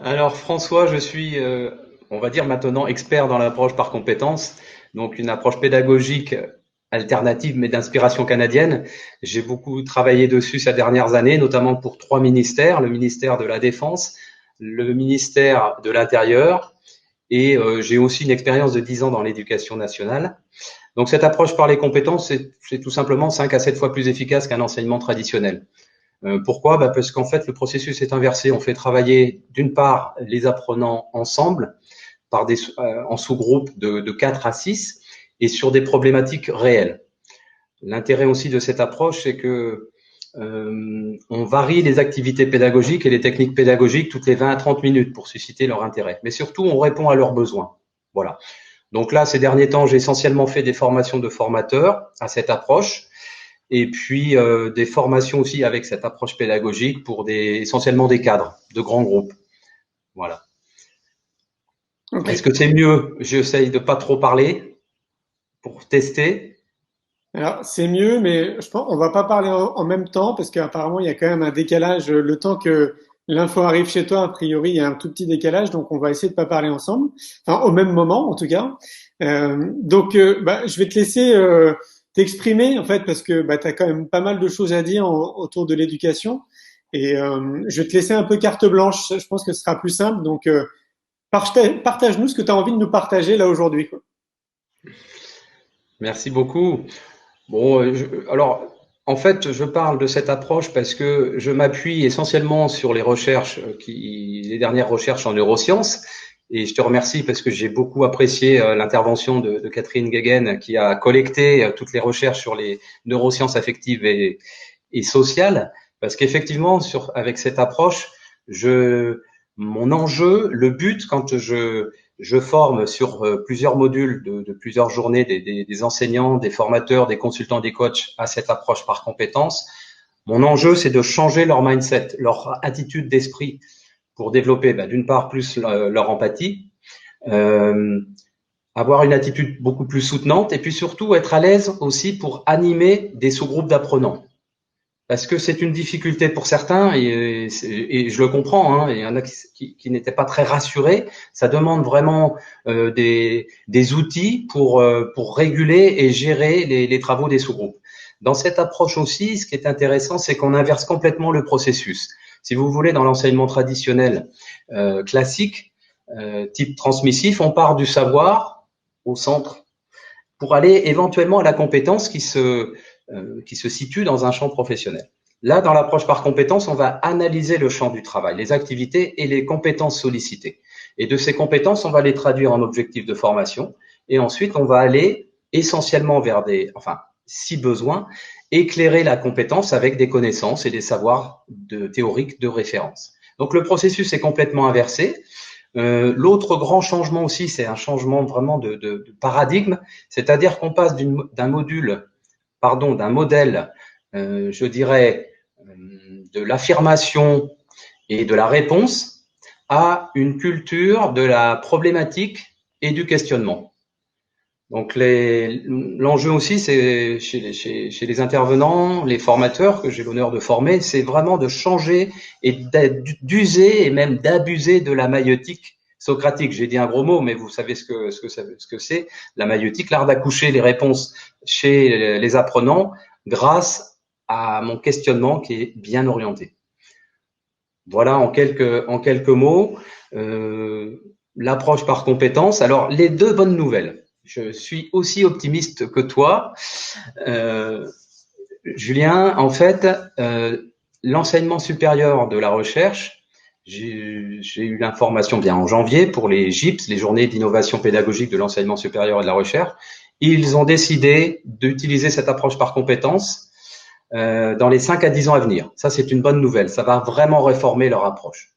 Alors François, je suis, on va dire maintenant expert dans l'approche par compétences, donc une approche pédagogique alternative mais d'inspiration canadienne. J'ai beaucoup travaillé dessus ces dernières années, notamment pour trois ministères, le ministère de la Défense, le ministère de l'Intérieur et j'ai aussi une expérience de 10 ans dans l'éducation nationale. Donc cette approche par les compétences, c'est tout simplement 5 à 7 fois plus efficace qu'un enseignement traditionnel. Pourquoi? Parce qu'en fait, le processus est inversé. On fait travailler d'une part les apprenants ensemble en sous-groupes de 4 à 6 et sur des problématiques réelles. L'intérêt aussi de cette approche, c'est que on varie les activités pédagogiques et les techniques pédagogiques toutes les 20 à 30 minutes pour susciter leur intérêt. Mais surtout, on répond à leurs besoins. Voilà. Donc là, ces derniers temps, j'ai essentiellement fait des formations de formateurs à cette approche et puis des formations aussi avec cette approche pédagogique pour essentiellement des cadres de grands groupes. Voilà. Est-ce Ok. que c'est mieux? J'essaye de pas trop parler pour tester. Alors, c'est mieux, mais je pense on va pas parler en même temps parce qu'apparemment, il y a quand même un décalage. Le temps que l'info arrive chez toi, a priori, il y a un tout petit décalage, donc on va essayer de pas parler ensemble. Enfin, au même moment, en tout cas. Je vais te laisser t'exprimer, en fait, parce que tu as quand même pas mal de choses à dire autour de l'éducation. Et je vais te laisser un peu carte blanche. Je pense que ce sera plus simple. Donc, partage-nous ce que tu as envie de nous partager là aujourd'hui, quoi. Merci beaucoup. Bon, alors, en fait, je parle de cette approche parce que je m'appuie essentiellement sur les recherches, les dernières recherches en neurosciences. Et je te remercie parce que j'ai beaucoup apprécié l'intervention de Catherine Guéguen qui a collecté toutes les recherches sur les neurosciences affectives et sociales. Parce qu'effectivement, avec cette approche, je, mon enjeu, le but quand je forme sur plusieurs modules de plusieurs journées des enseignants, des formateurs, des consultants, des coachs à cette approche par compétences. Mon enjeu, c'est de changer leur mindset, leur attitude d'esprit pour développer, d'une part, plus leur empathie, euh, avoir une attitude beaucoup plus soutenante et puis surtout être à l'aise aussi pour animer des sous-groupes d'apprenants. Parce que c'est une difficulté pour certains et je le comprends. Hein, il y en a qui n'étaient pas très rassurés. Ça demande vraiment des outils pour réguler et gérer les travaux des sous-groupes. Dans cette approche aussi, ce qui est intéressant, c'est qu'on inverse complètement le processus. Si vous voulez, dans l'enseignement traditionnel classique, type transmissif, on part du savoir au centre pour aller éventuellement à la compétence qui se situe dans un champ professionnel. Là, dans l'approche par compétences, on va analyser le champ du travail, les activités et les compétences sollicitées. Et de ces compétences, on va les traduire en objectifs de formation. Et ensuite, on va aller essentiellement vers si besoin, éclairer la compétence avec des connaissances et des savoirs théoriques de référence. Donc, le processus est complètement inversé. L'autre grand changement aussi, c'est un changement vraiment de paradigme, c'est-à-dire qu'on passe d'un modèle, je dirais, de l'affirmation et de la réponse à une culture de la problématique et du questionnement. Donc l'enjeu aussi, c'est chez les intervenants, les formateurs que j'ai l'honneur de former, c'est vraiment de changer et d'user et même d'abuser de la maïeutique socratique. J'ai dit un gros mot, mais vous savez ce que c'est. La maïeutique, l'art d'accoucher les réponses chez les apprenants grâce à mon questionnement qui est bien orienté. Voilà en quelques mots l'approche par compétence. Alors les deux bonnes nouvelles. Je suis aussi optimiste que toi, euh, Julien. En fait, l'enseignement supérieur de la recherche, j'ai eu l'information bien en janvier pour les JIPS, les journées d'innovation pédagogique de l'enseignement supérieur et de la recherche. Ils ont décidé d'utiliser cette approche par compétences dans les 5 à 10 ans à venir. Ça, c'est une bonne nouvelle. Ça va vraiment réformer leur approche.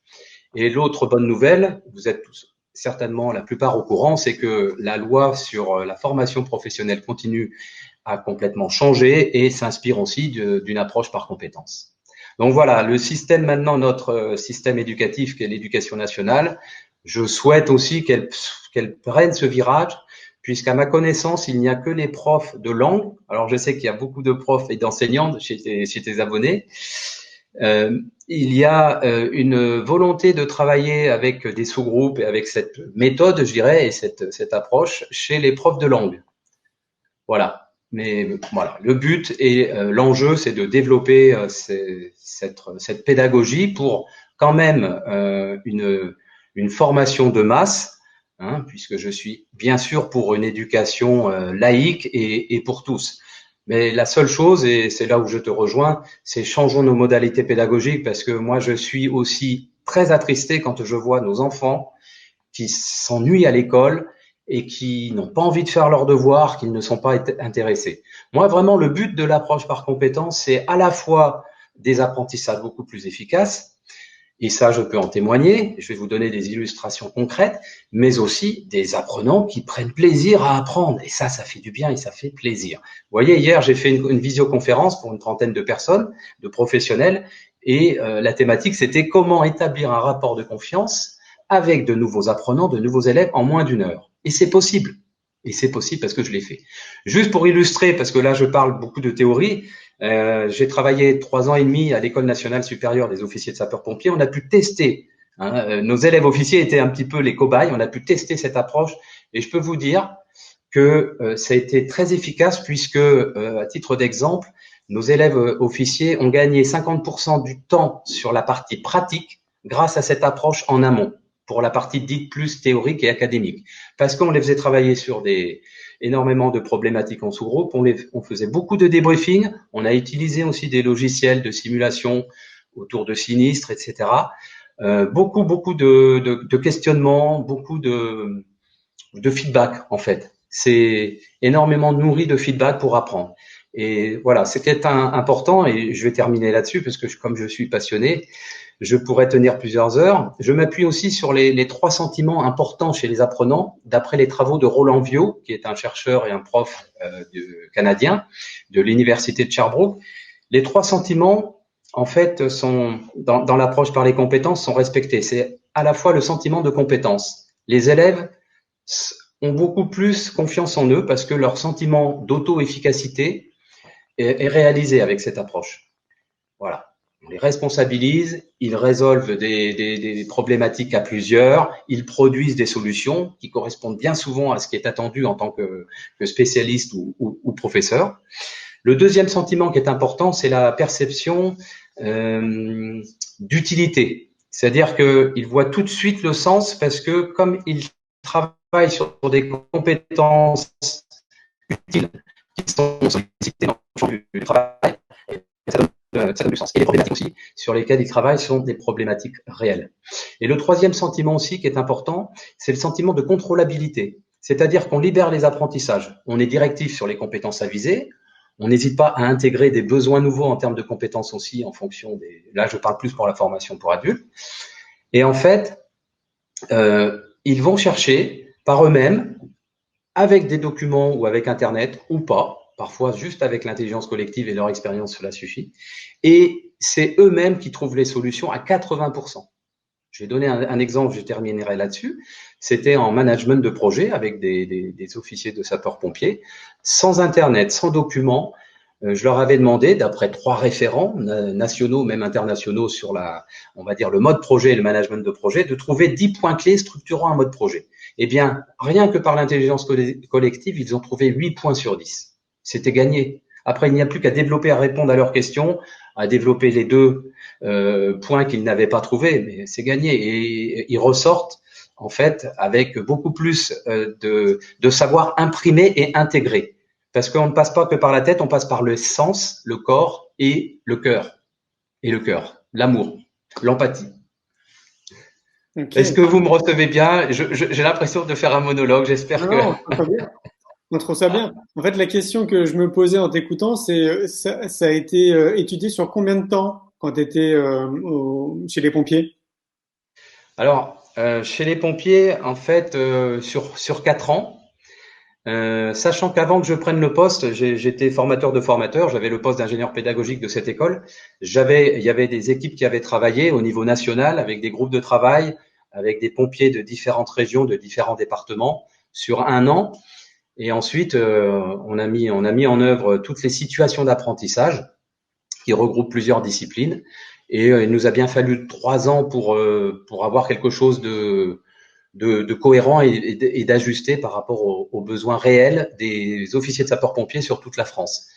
Et l'autre bonne nouvelle, vous êtes tous certainement la plupart au courant, c'est que la loi sur la formation professionnelle continue à complètement changer et s'inspire aussi d'une approche par compétences. Donc voilà, le système maintenant, notre système éducatif qui est l'éducation nationale, je souhaite aussi qu'elle prenne ce virage, puisqu'à ma connaissance, il n'y a que les profs de langue. Alors je sais qu'il y a beaucoup de profs et d'enseignants chez tes abonnés, il y a une volonté de travailler avec des sous-groupes et avec cette méthode, je dirais, et cette approche chez les profs de langue. Voilà. Mais voilà, le but et l'enjeu, c'est de développer cette pédagogie pour quand même une formation de masse, hein, puisque je suis bien sûr pour une éducation laïque et pour tous. Mais la seule chose, et c'est là où je te rejoins, c'est changeons nos modalités pédagogiques, parce que moi, je suis aussi très attristé quand je vois nos enfants qui s'ennuient à l'école et qui n'ont pas envie de faire leurs devoirs, qui ne sont pas intéressés. Moi, vraiment, le but de l'approche par compétences, c'est à la fois des apprentissages beaucoup plus efficaces, et ça, je peux en témoigner, je vais vous donner des illustrations concrètes, mais aussi des apprenants qui prennent plaisir à apprendre. Et ça fait du bien et ça fait plaisir. Vous voyez, hier, j'ai fait une visioconférence pour une trentaine de personnes, de professionnels, et la thématique, c'était comment établir un rapport de confiance avec de nouveaux apprenants, de nouveaux élèves en moins d'une heure. Et c'est possible. Et c'est possible parce que je l'ai fait. Juste pour illustrer, parce que là, je parle beaucoup de théorie, j'ai travaillé 3 ans et demi à l'École nationale supérieure des officiers de sapeurs-pompiers. On a pu tester, hein, nos élèves officiers étaient un petit peu les cobayes, on a pu tester cette approche et je peux vous dire que ça a été très efficace puisque, à titre d'exemple, nos élèves officiers ont gagné 50% du temps sur la partie pratique grâce à cette approche en amont, pour la partie dite plus théorique et académique. Parce qu'on les faisait travailler sur énormément de problématiques en sous-groupe, on faisait beaucoup de débriefing, on a utilisé aussi des logiciels de simulation autour de sinistres, etc. Beaucoup de questionnements, beaucoup de feedback en fait. C'est énormément nourri de feedback pour apprendre. Et voilà, c'était important et je vais terminer là-dessus parce que comme je suis passionné, je pourrais tenir plusieurs heures. Je m'appuie aussi sur les 3 sentiments importants chez les apprenants, d'après les travaux de Roland Viau, qui est un chercheur et un prof canadien de l'université de Sherbrooke. Les 3 sentiments, en fait, sont dans l'approche par les compétences, sont respectés. C'est à la fois le sentiment de compétence. Les élèves ont beaucoup plus confiance en eux parce que leur sentiment d'auto-efficacité est réalisé avec cette approche. Voilà. On les responsabilise, ils résolvent des problématiques à plusieurs, ils produisent des solutions qui correspondent bien souvent à ce qui est attendu en tant que spécialiste ou professeur. Le deuxième sentiment qui est important, c'est la perception d'utilité. C'est-à-dire qu'ils voient tout de suite le sens parce que comme ils travaillent sur des compétences utiles qui sont sollicitées dans le champ du travail, ça donne du sens. Et les problématiques aussi sur lesquelles ils travaillent sont des problématiques réelles. Et le troisième sentiment aussi qui est important, c'est le sentiment de contrôlabilité. C'est-à-dire qu'on libère les apprentissages. On est directif sur les compétences à viser. On n'hésite pas à intégrer des besoins nouveaux en termes de compétences aussi en fonction des… Là, je parle plus pour la formation pour adultes. Et en fait, ils vont chercher par eux-mêmes, avec des documents ou avec Internet ou pas, parfois juste avec l'intelligence collective et leur expérience, cela suffit. Et c'est eux-mêmes qui trouvent les solutions à 80%. Je vais donner un exemple, je terminerai là-dessus. C'était en management de projet avec des officiers de sapeurs-pompiers, sans Internet, sans documents. Je leur avais demandé, d'après 3 référents nationaux, même internationaux, sur on va dire le mode projet et le management de projet, de trouver 10 points clés structurant un mode projet. Eh bien, rien que par l'intelligence collective, ils ont trouvé 8 points sur 10. C'était gagné. Après, il n'y a plus qu'à développer, à répondre à leurs questions, à développer les 2 points qu'ils n'avaient pas trouvés, mais c'est gagné. Et ils ressortent, en fait, avec beaucoup plus de savoir imprimer et intégrer. Parce qu'on ne passe pas que par la tête, on passe par le sens, le corps et le cœur. Et le cœur, l'amour, l'empathie. Okay. Est-ce que vous me recevez bien? J'ai l'impression de faire un monologue, j'espère que… Non, on trouve ça bien. En fait, la question que je me posais en t'écoutant, c'est ça a été étudié sur combien de temps quand tu étais chez les pompiers? Alors, chez les pompiers, en fait, sur 4 ans, sachant qu'avant que je prenne le poste, j'étais formateur de formateurs, j'avais le poste d'ingénieur pédagogique de cette école. Il y avait des équipes qui avaient travaillé au niveau national avec des groupes de travail, avec des pompiers de différentes régions, de différents départements, sur 1 an. Et ensuite, on a mis en œuvre toutes les situations d'apprentissage qui regroupent plusieurs disciplines. Et il nous a bien fallu 3 ans pour avoir quelque chose de cohérent et d'ajusté par rapport aux besoins réels des officiers de sapeurs-pompiers sur toute la France.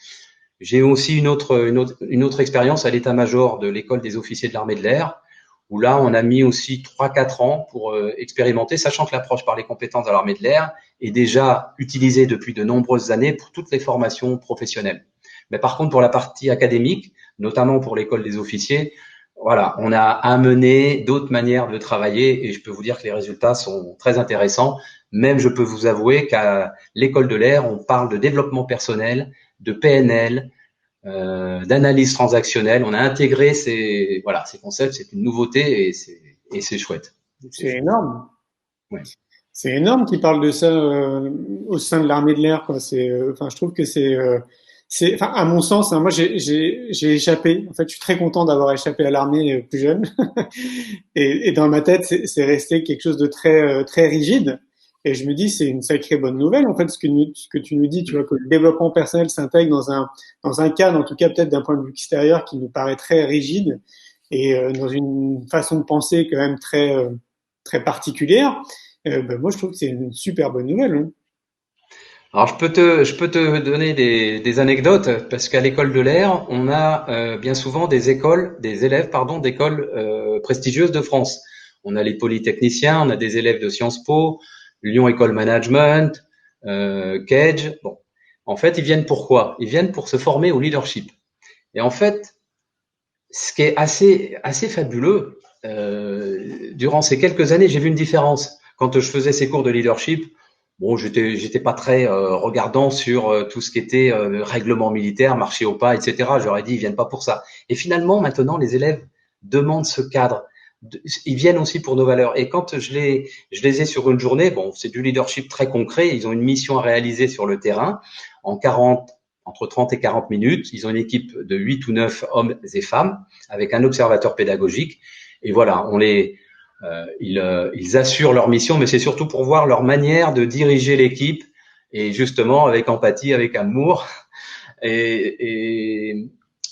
J'ai aussi une autre expérience à l'état-major de l'école des officiers de l'armée de l'air, où là, on a mis aussi 3-4 ans pour expérimenter, sachant que l'approche par les compétences de l'armée de l'air est déjà utilisée depuis de nombreuses années pour toutes les formations professionnelles. Mais par contre, pour la partie académique, notamment pour l'école des officiers, voilà, on a amené d'autres manières de travailler et je peux vous dire que les résultats sont très intéressants. Même, je peux vous avouer qu'à l'école de l'air, on parle de développement personnel, de PNL, d'analyse transactionnelle. On a intégré ces concepts. C'est une nouveauté et c'est chouette. C'est énorme. Ouais. C'est énorme qu'ils parlent de ça au sein de l'armée de l'air, quoi. Enfin, je trouve que enfin, à mon sens, hein, moi, j'ai échappé. En fait, je suis très content d'avoir échappé à l'armée plus jeune. Et dans ma tête, c'est resté quelque chose de très rigide. Et je me dis, c'est une sacrée bonne nouvelle, en fait, ce que tu nous dis, tu vois, que le développement personnel s'intègre dans un cadre, en tout cas, peut-être d'un point de vue extérieur, qui nous paraît très rigide et dans une façon de penser quand même très particulière. Ben, moi, je trouve que c'est une super bonne nouvelle, hein. Alors, je peux te donner des anecdotes parce qu'à l'école de l'air, on a bien souvent des élèves, pardon, d'écoles prestigieuses de France. On a les polytechniciens, on a des élèves de Sciences Po, Lyon École Management, Cage. Bon, en fait, ils viennent pourquoi? Ils viennent pour se former au leadership. Et en fait, ce qui est assez fabuleux, durant ces quelques années, j'ai vu une différence. Quand je faisais ces cours de leadership, bon, j'étais pas très regardant sur tout ce qui était règlement militaire, marcher au pas, etc. J'aurais dit, ils viennent pas pour ça. Et finalement, maintenant, les élèves demandent ce cadre. Ils viennent aussi pour nos valeurs. Et quand je les ai sur une journée, bon, c'est du leadership très concret. Ils ont une mission à réaliser sur le terrain en entre 30 et 40 minutes. Ils ont une équipe de 8 ou 9 hommes et femmes avec un observateur pédagogique. Et voilà, ils assurent leur mission, mais c'est surtout pour voir leur manière de diriger l'équipe et justement avec empathie, avec amour. Et, et,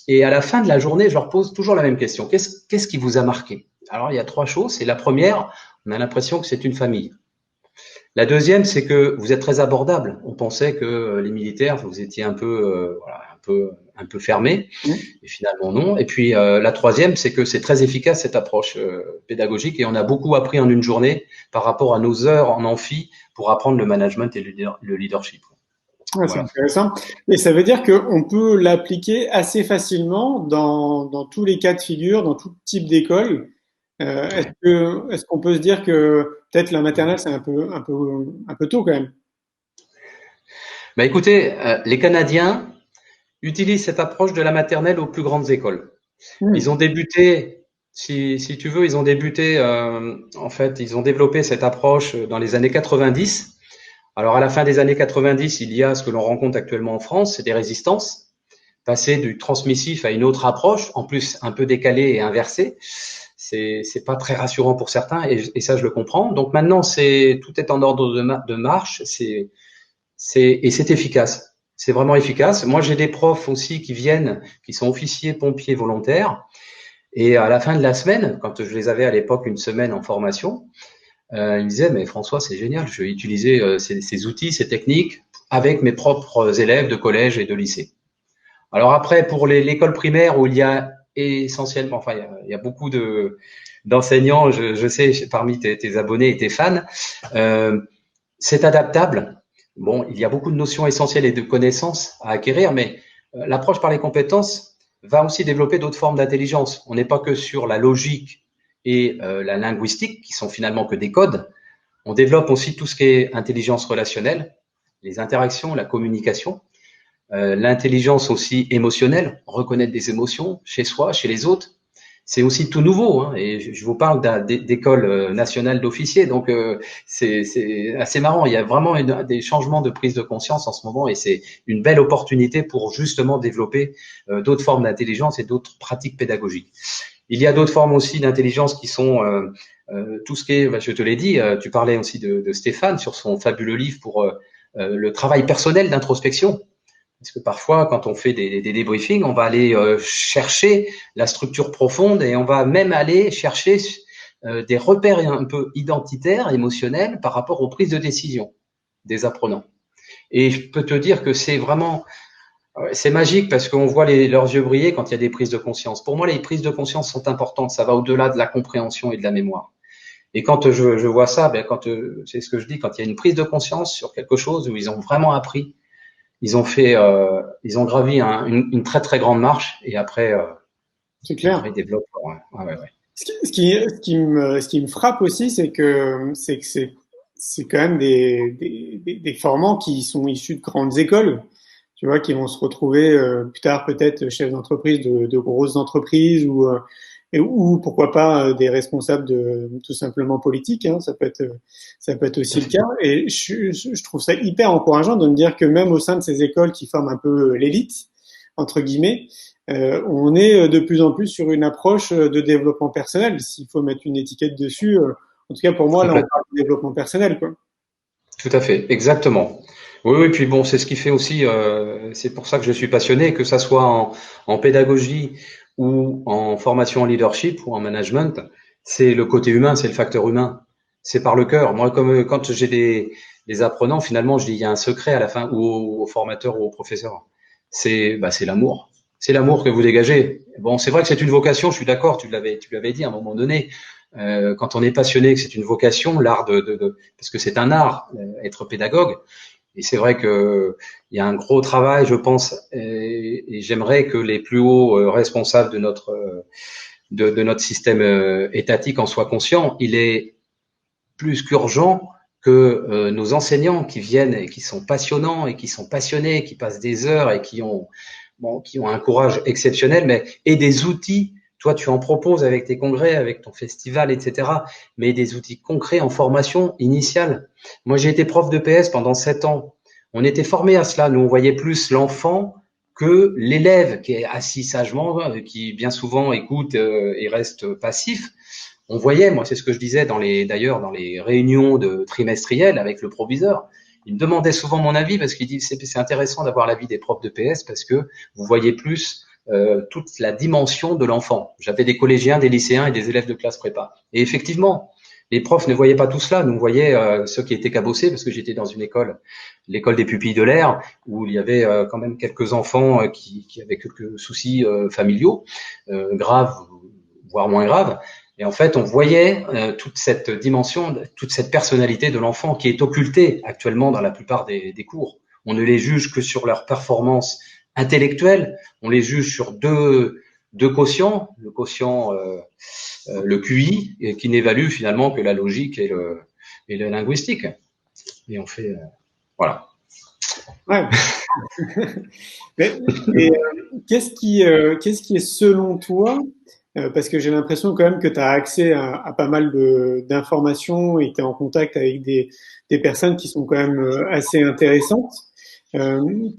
et à la fin de la journée, je leur pose toujours la même question. Qu'est-ce qui vous a marqué? Alors, il y a 3 choses. C'est la première, on a l'impression que c'est une famille. La deuxième, c'est que vous êtes très abordable. On pensait que les militaires, vous étiez un peu fermés, et finalement non. Et puis la troisième, c'est que c'est très efficace cette approche pédagogique, et on a beaucoup appris en une journée par rapport à nos heures en amphi pour apprendre le management et le leadership. Ouais, c'est Voilà. intéressant. Et ça veut dire qu'on peut l'appliquer assez facilement dans tous les cas de figure, dans tout type d'école. Ouais. Est-ce qu'on peut se dire que peut-être la maternelle, c'est un peu tôt quand même? Bah écoutez, les Canadiens utilisent cette approche de la maternelle aux plus grandes écoles. Ils ont débuté, si tu veux, ils ont débuté, en fait, ils ont développé cette approche dans les années 90. Alors, à la fin des années 90, il y a ce que l'on rencontre actuellement en France, c'est des résistances, passer du transmissif à une autre approche, en plus un peu décalée et inversée. C'est pas très rassurant pour certains et ça, je le comprends. Donc maintenant, tout est en ordre de marche, et c'est efficace. C'est vraiment efficace. Moi, j'ai des profs aussi qui sont officiers pompiers volontaires. Et à la fin de la semaine, quand je les avais à l'époque une semaine en formation, ils me disaient, mais François, c'est génial, je vais utiliser ces outils, ces techniques avec mes propres élèves de collège et de lycée. Alors après, pour l'école primaire où il y a essentiellement, enfin, il y a beaucoup d'enseignants, je sais, parmi tes abonnés et tes fans, euh, c'est adaptable. Bon, il y a beaucoup de notions essentielles et de connaissances à acquérir, mais l'approche par les compétences va aussi développer d'autres formes d'intelligence. On n'est pas que sur la logique et la linguistique, qui sont finalement que des codes. On développe aussi tout ce qui est intelligence relationnelle, les interactions, la communication, l'intelligence aussi émotionnelle, reconnaître des émotions chez soi, chez les autres. C'est aussi tout nouveau, hein, et je vous parle d'école nationale d'officiers, donc c'est assez marrant. Il y a vraiment des changements de prise de conscience en ce moment, et c'est une belle opportunité pour justement développer d'autres formes d'intelligence et d'autres pratiques pédagogiques. Il y a d'autres formes aussi d'intelligence qui sont tout ce qui est, je te l'ai dit, tu parlais aussi de Stéphane sur son fabuleux livre pour le travail personnel d'introspection. Parce que parfois, quand on fait des débriefings, on va aller chercher la structure profonde et on va même aller chercher des repères un peu identitaires, émotionnels par rapport aux prises de décision des apprenants. Et je peux te dire que c'est vraiment, c'est magique parce qu'on voit leurs yeux briller quand il y a des prises de conscience. Pour moi, les prises de conscience sont importantes. Ça va au-delà de la compréhension et de la mémoire. Et quand je vois ça, ben c'est ce que je dis, quand il y a une prise de conscience sur quelque chose où ils ont vraiment appris, ils ont gravi une très très grande marche et après, C'est clair. après ils développent. Ouais. Ce qui me frappe aussi, c'est que c'est quand même des formants qui sont issus de grandes écoles, tu vois, qui vont se retrouver plus tard peut-être chefs d'entreprise de grosses entreprises ou pourquoi pas des responsables tout simplement politiques, hein, ça peut être aussi le cas. Et je trouve ça hyper encourageant de me dire que même au sein de ces écoles qui forment un peu l'élite entre guillemets, on est de plus en plus sur une approche de développement personnel. S'il faut mettre une étiquette dessus, en tout cas pour moi là on parle de développement personnel quoi. Tout à fait, exactement. Oui, puis bon, c'est ce qui fait aussi, c'est pour ça que je suis passionné, que ça soit en pédagogie ou en formation en leadership ou en management, c'est le côté humain, c'est le facteur humain. C'est par le cœur. Moi, comme quand j'ai des apprenants, finalement, je dis il y a un secret à la fin, ou au formateur ou au professeur. C'est l'amour. C'est l'amour que vous dégagez. Bon, c'est vrai que c'est une vocation, je suis d'accord, tu l'avais dit à un moment donné. Quand on est passionné, que c'est une vocation, l'art parce que c'est un art, être pédagogue. Et c'est vrai que il y a un gros travail, je pense, et j'aimerais que les plus hauts responsables de notre système étatique en soient conscients. Il est plus qu'urgent que nos enseignants qui viennent et qui sont passionnants et qui sont passionnés, qui passent des heures et qui ont un courage exceptionnel, mais et des outils. Toi, tu en proposes avec tes congrès, avec ton festival, etc. Mais des outils concrets en formation initiale. Moi, j'ai été prof de PS pendant 7 ans. On était formés à cela. Nous, on voyait plus l'enfant que l'élève qui est assis sagement, qui bien souvent écoute et reste passif. On voyait, moi, c'est ce que je disais d'ailleurs dans les réunions de trimestrielles avec le proviseur. Il me demandait souvent mon avis parce qu'il dit c'est intéressant d'avoir l'avis des profs de PS parce que vous voyez plus toute la dimension de l'enfant. J'avais des collégiens, des lycéens et des élèves de classe prépa. Et effectivement, les profs ne voyaient pas tout cela. Nous voyaient ceux qui étaient cabossés parce que j'étais dans une école, l'école des pupilles de l'air, où il y avait quand même quelques enfants qui avaient quelques soucis familiaux, graves, voire moins graves. Et en fait, on voyait toute cette dimension, toute cette personnalité de l'enfant qui est occultée actuellement dans la plupart des cours. On ne les juge que sur leur performance intellectuelle, on les juge sur deux quotients, le quotient, le QI, qui n'évalue finalement que la logique et le linguistique. Et on fait, voilà. Ouais. Mais, qu'est-ce qui est selon toi, parce que j'ai l'impression quand même que tu as accès à pas mal d'informations et que tu es en contact avec des personnes qui sont quand même assez intéressantes.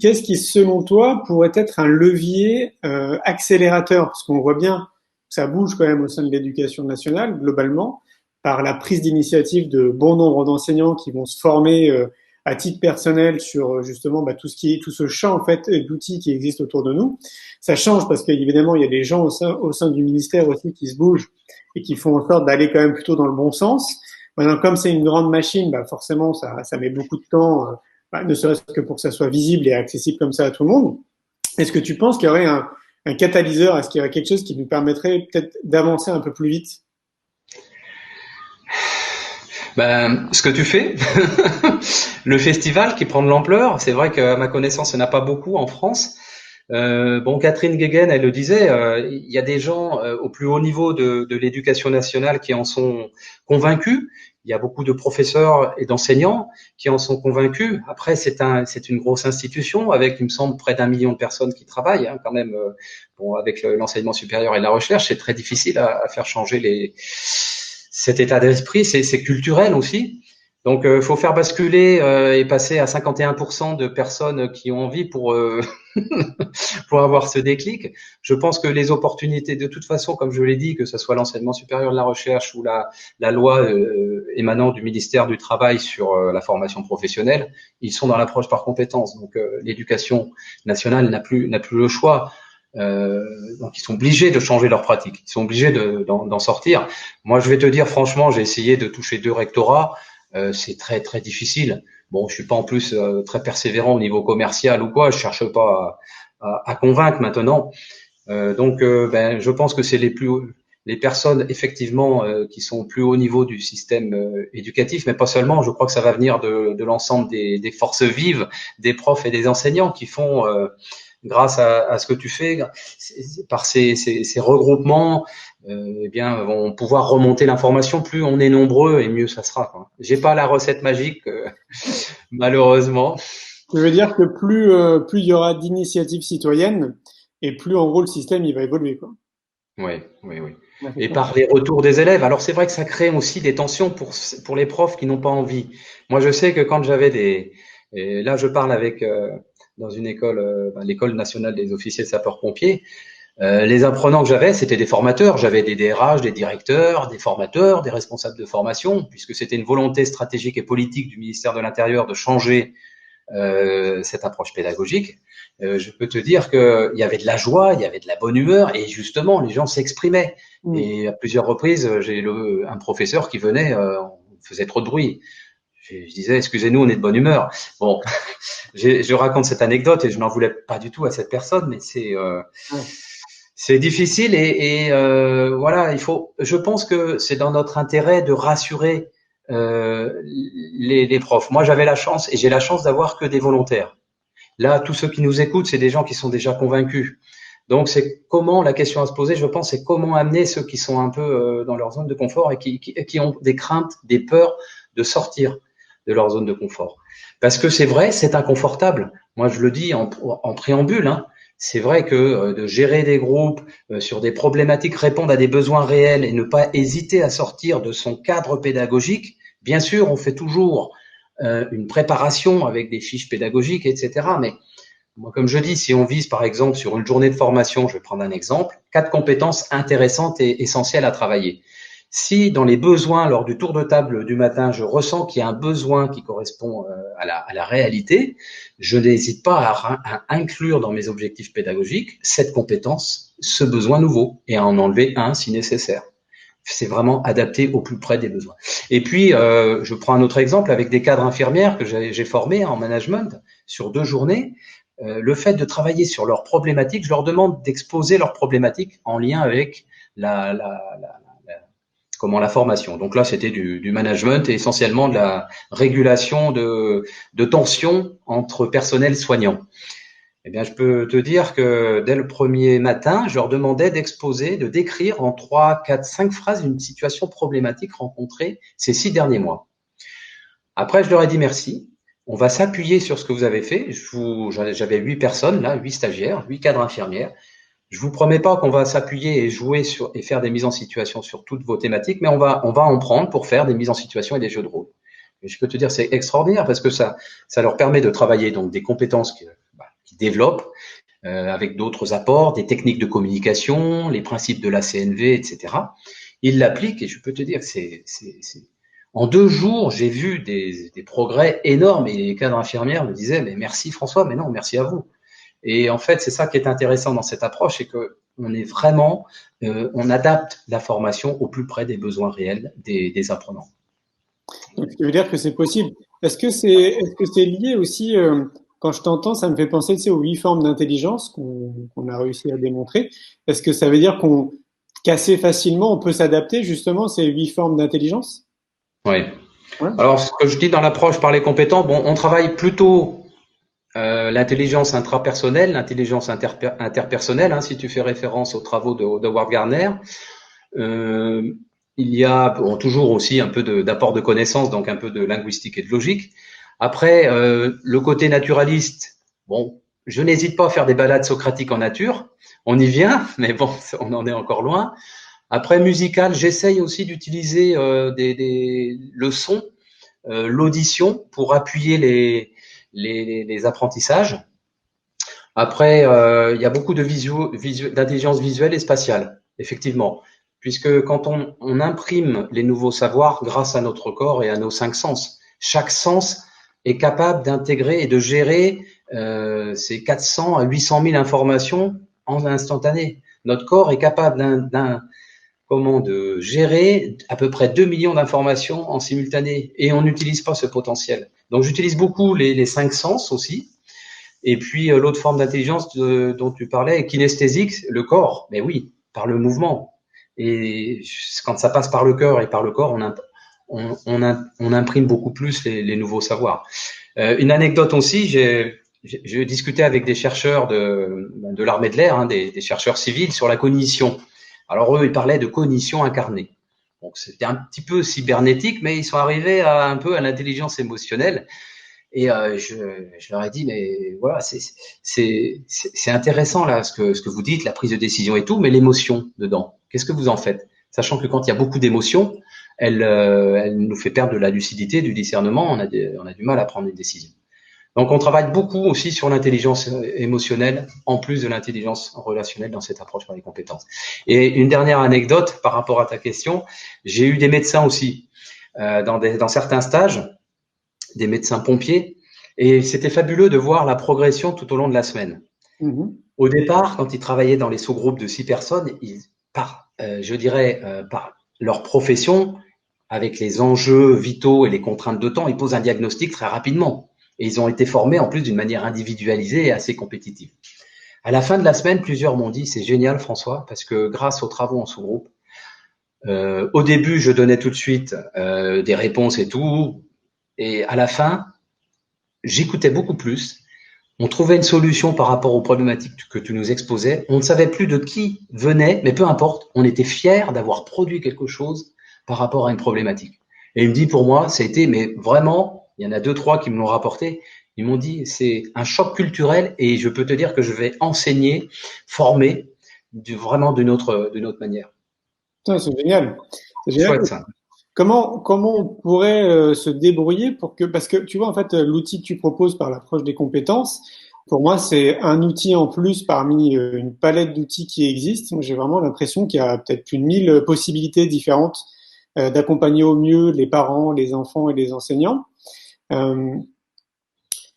Qu'est-ce qui, selon toi, pourrait être un levier accélérateur? Parce qu'on voit bien que ça bouge quand même au sein de l'éducation nationale, globalement, par la prise d'initiative de bon nombre d'enseignants qui vont se former à titre personnel sur justement tout tout ce champ en fait d'outils qui existent autour de nous. Ça change parce qu'évidemment il y a des gens au sein du ministère aussi qui se bougent et qui font en sorte d'aller quand même plutôt dans le bon sens. Maintenant, comme c'est une grande machine, forcément ça met beaucoup de temps, ne serait-ce que pour que ça soit visible et accessible comme ça à tout le monde. Est-ce que tu penses qu'il y aurait un catalyseur? Est-ce qu'il y aurait quelque chose qui nous permettrait peut-être d'avancer un peu plus vite? Ce que tu fais, le festival qui prend de l'ampleur, c'est vrai qu'à ma connaissance, il n'y en a pas beaucoup en France. Catherine Guéguen, elle le disait, il y a des gens au plus haut niveau de l'éducation nationale qui en sont convaincus. Il y a beaucoup de professeurs et d'enseignants qui en sont convaincus. Après, c'est une grosse institution avec, il me semble, près d'1 million de personnes qui travaillent, hein, quand même. Avec l'enseignement supérieur et la recherche, c'est très difficile à faire changer cet état d'esprit. C'est culturel aussi. Donc, faut faire basculer et passer à 51% de personnes qui ont envie pour pour avoir ce déclic. Je pense que les opportunités, de toute façon, comme je l'ai dit, que ce soit l'enseignement supérieur de la recherche ou la loi émanant du ministère du Travail sur la formation professionnelle, ils sont dans l'approche par compétences. Donc l'éducation nationale n'a plus le choix. Donc ils sont obligés de changer leur pratique, ils sont obligés d'en sortir. Moi, je vais te dire franchement, j'ai essayé de toucher 2 rectorats, c'est très très difficile. Bon, je suis pas en plus très persévérant au niveau commercial ou quoi, je cherche pas à convaincre maintenant. Je pense que c'est les personnes effectivement qui sont au plus haut niveau du système éducatif, mais pas seulement. Je crois que ça va venir de l'ensemble des forces vives, des profs et des enseignants qui font grâce à ce que tu fais, par ces regroupements, vont pouvoir remonter l'information. Plus on est nombreux et mieux ça sera, quoi. J'ai pas la recette magique, malheureusement. Ça veut dire que plus il y aura d'initiatives citoyennes et plus en gros le système il va évoluer, quoi. Oui, oui, oui. Ouais, c'est Et ça. par les retours des élèves. Alors c'est vrai que ça crée aussi des tensions pour les profs qui n'ont pas envie. Moi, je sais que quand j'avais et là je parle avec dans une école, l'école nationale des officiers sapeurs-pompiers, les apprenants que j'avais, c'était des formateurs. J'avais des DRH, des directeurs, des formateurs, des responsables de formation, puisque c'était une volonté stratégique et politique du ministère de l'Intérieur de changer cette approche pédagogique. Je peux te dire qu'il y avait de la joie, il y avait de la bonne humeur, et justement, les gens s'exprimaient. Mm. Et à plusieurs reprises, j'ai un professeur qui venait, on faisait trop de bruit. Je disais, excusez-nous, on est de bonne humeur. Bon, je raconte cette anecdote et je n'en voulais pas du tout à cette personne, mais Ouais. c'est difficile voilà, je pense que c'est dans notre intérêt de rassurer les profs. Moi, j'avais la chance et j'ai la chance d'avoir que des volontaires. Là, tous ceux qui nous écoutent, c'est des gens qui sont déjà convaincus. Donc, c'est comment, la question à se poser, je pense, c'est comment amener ceux qui sont un peu dans leur zone de confort et qui ont des craintes, des peurs de sortir de leur zone de confort. Parce que c'est vrai, c'est inconfortable. Moi, je le dis en préambule, hein. C'est vrai que de gérer des groupes sur des problématiques, répondre à des besoins réels et ne pas hésiter à sortir de son cadre pédagogique. Bien sûr, on fait toujours une préparation avec des fiches pédagogiques, etc. Mais moi, comme je dis, si on vise par exemple sur une journée de formation, je vais prendre un exemple, 4 compétences intéressantes et essentielles à travailler. Si dans les besoins lors du tour de table du matin, je ressens qu'il y a un besoin qui correspond à la réalité, je n'hésite pas à inclure dans mes objectifs pédagogiques cette compétence, ce besoin nouveau, et à en enlever un si nécessaire. C'est vraiment adapté au plus près des besoins. Et puis, je prends un autre exemple avec des cadres infirmières que j'ai formés en management sur 2 journées. Le fait de travailler sur leurs problématiques, je leur demande d'exposer leurs problématiques en lien avec la formation. Donc là, c'était du management et essentiellement de la régulation de tensions entre personnel soignant. Eh bien, je peux te dire que dès le premier matin, je leur demandais d'exposer, de décrire en 3, 4, 5 phrases une situation problématique rencontrée ces 6 derniers mois. Après, je leur ai dit merci. On va s'appuyer sur ce que vous avez fait. J'avais 8 personnes là, 8 stagiaires, 8 cadres infirmières. Je vous promets pas qu'on va s'appuyer et jouer et faire des mises en situation sur toutes vos thématiques, mais on va en prendre pour faire des mises en situation et des jeux de rôle. Et je peux te dire, c'est extraordinaire parce que ça leur permet de travailler donc des compétences qui développent avec d'autres apports, des techniques de communication, les principes de la CNV, etc. Ils l'appliquent et je peux te dire que en 2 jours, j'ai vu des progrès énormes et les cadres infirmières me disaient, mais merci François, mais non, merci à vous. Et en fait, c'est ça qui est intéressant dans cette approche, c'est que on est vraiment, on adapte la formation au plus près des besoins réels des apprenants. Donc, ce qui veut dire que c'est possible. Est-ce que c'est lié aussi, quand je t'entends, ça me fait penser, tu sais, aux 8 formes d'intelligence qu'on a réussi à démontrer. Est-ce que ça veut dire qu'assez facilement, on peut s'adapter justement à ces 8 formes d'intelligence? Oui. Ouais. Alors, ce que je dis dans l'approche par les compétents, bon, on travaille plutôt l'intelligence intrapersonnelle, l'intelligence interpersonnelle, hein, si tu fais référence aux travaux de Howard Gardner. Euh, il y a toujours aussi un peu d'apport de connaissances, donc un peu de linguistique et de logique. Après, le côté naturaliste, bon, je n'hésite pas à faire des balades socratiques en nature. On y vient, mais bon, on en est encore loin. Après, musical, j'essaye aussi d'utiliser le son, l'audition pour appuyer les apprentissages. Après, il y a beaucoup d'intelligence visuelle et spatiale, effectivement. puisque quand on imprime les nouveaux savoirs grâce à notre corps et à nos 5 sens, chaque sens est capable d'intégrer et de gérer ces 400 à 800 000 informations en instantané. Notre corps est capable de gérer à peu près 2 millions d'informations en simultané, et on n'utilise pas ce potentiel. Donc j'utilise beaucoup les 5 sens aussi. Et puis l'autre forme d'intelligence dont tu parlais, kinesthésique, le corps. Mais oui, par le mouvement. Et quand ça passe par le cœur et par le corps, on imprime beaucoup plus les nouveaux savoirs. Une anecdote aussi, j'ai discuté avec des chercheurs de l'armée de l'air, hein, des chercheurs civils sur la cognition. Alors eux, ils parlaient de cognition incarnée. Donc c'était un petit peu cybernétique, mais ils sont arrivés un peu à l'intelligence émotionnelle. Et je leur ai dit, mais voilà, c'est intéressant là ce que vous dites, la prise de décision et tout, mais l'émotion dedans, qu'est-ce que vous en faites? Sachant que quand il y a beaucoup d'émotions, elle nous fait perdre de la lucidité, du discernement, on a du mal à prendre des décisions. Donc on travaille beaucoup aussi sur l'intelligence émotionnelle, en plus de l'intelligence relationnelle dans cette approche par les compétences. Et une dernière anecdote par rapport à ta question, j'ai eu des médecins aussi dans certains stages, des médecins pompiers, et c'était fabuleux de voir la progression tout au long de la semaine. Mhm. Au départ, quand ils travaillaient dans les sous-groupes de 6 personnes, par leur profession, avec les enjeux vitaux et les contraintes de temps, ils posent un diagnostic très rapidement. Et ils ont été formés en plus d'une manière individualisée et assez compétitive. À la fin de la semaine, plusieurs m'ont dit, c'est génial François, parce que grâce aux travaux en sous-groupe, au début, je donnais tout de suite des réponses et tout, et à la fin, j'écoutais beaucoup plus. On trouvait une solution par rapport aux problématiques que tu nous exposais. On ne savait plus de qui venait, mais peu importe, on était fiers d'avoir produit quelque chose par rapport à une problématique. Et il me dit, pour moi, ça a été, mais vraiment, il y en a 2-3 qui me l'ont rapporté. Ils m'ont dit, c'est un choc culturel et je peux te dire que je vais enseigner, former vraiment d'une autre manière. Putain, c'est génial. C'est génial. Chouette ça. Comment on pourrait se débrouiller pour que, parce que tu vois, en fait, l'outil que tu proposes par l'approche des compétences, pour moi, c'est un outil en plus parmi une palette d'outils qui existent. Moi, j'ai vraiment l'impression qu'il y a peut-être plus de 1000 possibilités différentes d'accompagner au mieux les parents, les enfants et les enseignants. Euh,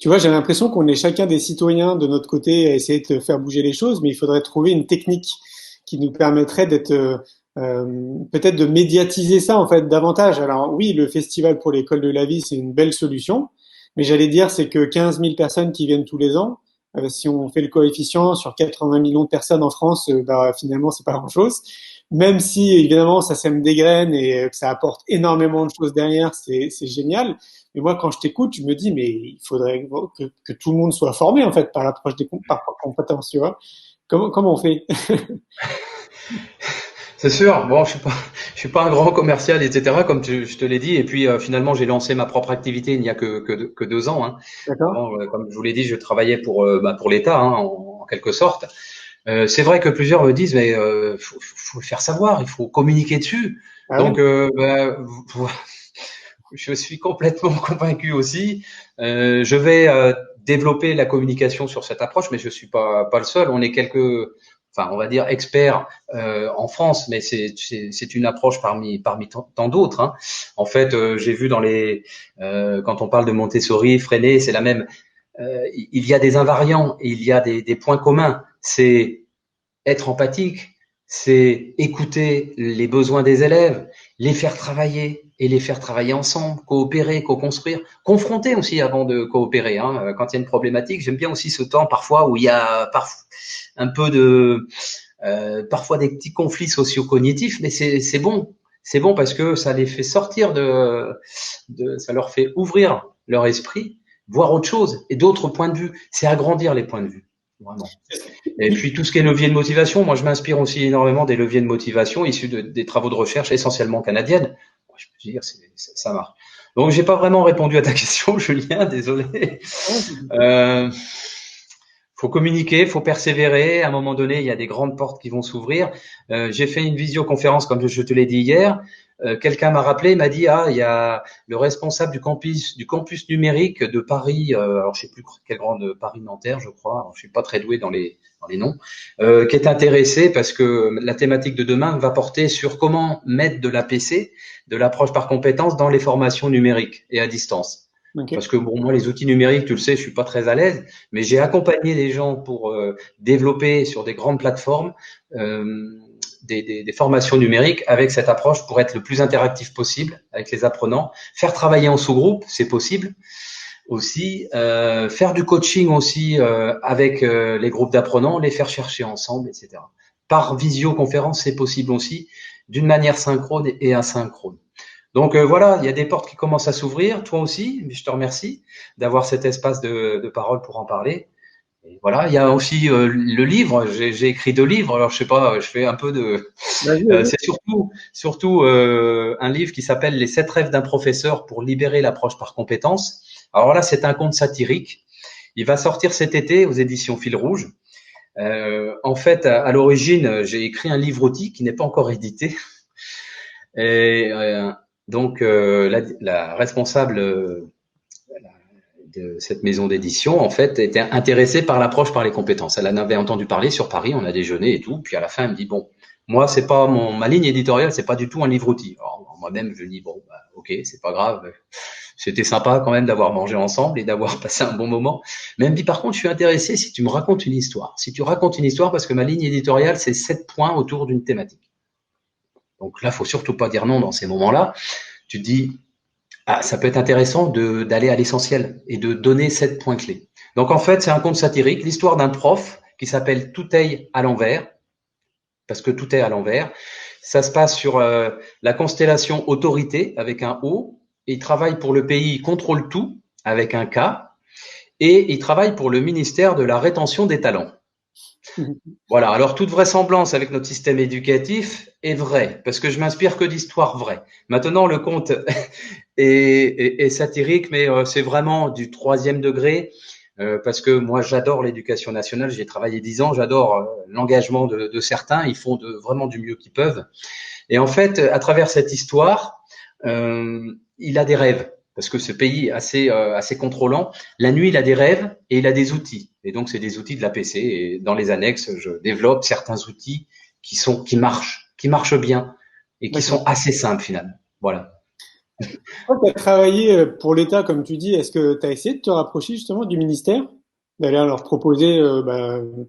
Tu vois, j'ai l'impression qu'on est chacun des citoyens de notre côté à essayer de faire bouger les choses, mais il faudrait trouver une technique qui nous permettrait d'être peut-être de médiatiser ça en fait davantage. Alors oui, le festival pour l'école de la vie, c'est une belle solution, mais j'allais dire c'est que 15 000 personnes qui viennent tous les ans. Si on fait le coefficient sur 80 millions de personnes en France, bah finalement c'est pas grand-chose. Même si évidemment ça sème des graines et que ça apporte énormément de choses derrière, c'est génial. Mais moi, quand je t'écoute, je me dis, mais il faudrait que tout le monde soit formé, en fait, par l'approche par compétences, tu vois. Comment on fait? C'est sûr. Bon, je suis pas un grand commercial, etc. Comme je te l'ai dit. Et puis finalement, j'ai lancé ma propre activité il n'y a que 2 ans. Hein. D'accord? Avant, comme je vous l'ai dit, je travaillais pour l'État, hein, en quelque sorte. C'est vrai que plusieurs me disent, mais faut le faire savoir, il faut communiquer dessus. Ah oui? Donc, je suis complètement convaincu aussi. Je vais développer la communication sur cette approche, mais je suis pas le seul. On est enfin, on va dire experts en France, mais c'est une approche parmi tant d'autres. Hein. En fait, j'ai vu quand on parle de Montessori, Freinet, c'est la même. Il y a des invariants et il y a des points communs. C'est être empathique, c'est écouter les besoins des élèves, les faire travailler et les faire travailler ensemble, coopérer, co-construire, confronter aussi avant de coopérer. Hein. Quand il y a une problématique, j'aime bien aussi ce temps parfois où il y a un peu parfois des petits conflits socio-cognitifs, mais c'est bon. C'est bon parce que ça les fait sortir ça leur fait ouvrir leur esprit, voir autre chose et d'autres points de vue. C'est agrandir les points de vue, vraiment. Et puis tout ce qui est levier de motivation, moi je m'inspire aussi énormément des leviers de motivation issus des travaux de recherche essentiellement canadiennes. Je peux dire, ça marche. Donc j'ai pas vraiment répondu à ta question, Julien, désolé. Faut communiquer, faut persévérer. À un moment donné, il y a des grandes portes qui vont s'ouvrir. J'ai fait une visioconférence, comme je te l'ai dit hier. Quelqu'un m'a rappelé, m'a dit, il y a le responsable du campus numérique de Paris, alors je sais plus quelle grande Paris-Nanterre, je crois. Alors, je suis pas très doué dans dans les noms, qui est intéressé parce que la thématique de demain va porter sur comment mettre de l'APC, de l'approche par compétences, dans les formations numériques et à distance. Ok. Parce que bon, moi, les outils numériques, tu le sais, je suis pas très à l'aise, mais j'ai accompagné des gens pour développer sur des grandes plateformes des formations numériques avec cette approche pour être le plus interactif possible avec les apprenants. Faire travailler en sous-groupe, c'est possible aussi. Faire du coaching aussi avec les groupes d'apprenants, les faire chercher ensemble, etc. Par visioconférence, c'est possible aussi, d'une manière synchrone et asynchrone. Donc voilà, il y a des portes qui commencent à s'ouvrir, toi aussi, je te remercie d'avoir cet espace de parole pour en parler. Et voilà, il y a aussi le livre, j'ai écrit 2 livres, alors je sais pas, je fais un peu de... Vas-y, vas-y. c'est surtout un livre qui s'appelle Les 7 rêves d'un professeur pour libérer l'approche par compétences. Alors là, c'est un conte satirique. Il va sortir cet été aux éditions Fil Rouge. En fait, à l'origine, j'ai écrit un livre-outil qui n'est pas encore édité. Et donc, la responsable de cette maison d'édition, en fait, était intéressée par l'approche par les compétences. Elle en avait entendu parler sur Paris, on a déjeuné et tout. Puis à la fin, elle me dit, bon, moi, c'est pas ma ligne éditoriale, c'est pas du tout un livre-outil. Alors, moi-même, je dis, bon, bah, ok, c'est pas grave. C'était sympa quand même d'avoir mangé ensemble et d'avoir passé un bon moment. Mais elle me dit, par contre, je suis intéressé si tu me racontes une histoire. Si tu racontes une histoire, parce que ma ligne éditoriale, c'est 7 points autour d'une thématique. Donc là, faut surtout pas dire non dans ces moments-là. Tu te dis, ah, ça peut être intéressant d'aller à l'essentiel et de donner 7 points clés. Donc en fait, c'est un conte satirique, l'histoire d'un prof qui s'appelle Tout est à l'envers, parce que tout est à l'envers. Ça se passe sur la constellation autorité avec un O. Il travaille pour le pays Contrôle Tout avec un K. Et il travaille pour le ministère de la rétention des talents. Voilà, alors toute vraisemblance avec notre système éducatif est vraie, parce que je m'inspire que d'histoires vraies. Maintenant, le conte est satirique, mais c'est vraiment du 3e degré, parce que moi j'adore l'éducation nationale, j'ai travaillé 10 ans, j'adore l'engagement de certains, ils font vraiment du mieux qu'ils peuvent. Et en fait, à travers cette histoire, il a des rêves. Parce que ce pays est assez contrôlant. La nuit, il a des rêves et il a des outils. Et donc, c'est des outils de l'APC. Et dans les annexes, je développe certains outils qui marchent bien et qui D'accord. sont assez simples finalement. Voilà. Quand tu as travaillé pour l'État, comme tu dis, est-ce que tu as essayé de te rapprocher justement du ministère, d'aller leur proposer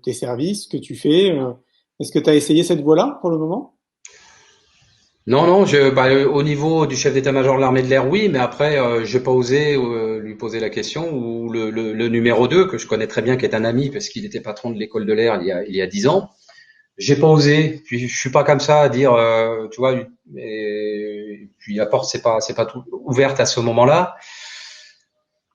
tes services, ce que tu fais est-ce que tu as essayé cette voie-là pour le moment? Non, non, au niveau du chef d'état-major de l'armée de l'air, oui, mais après, j'ai pas osé lui poser la question, ou le numéro 2 que je connais très bien, qui est un ami, parce qu'il était patron de l'école de l'air il y a 10 ans. J'ai pas osé, puis je suis pas comme ça à dire, tu vois, et puis la porte c'est pas tout ouverte à ce moment-là.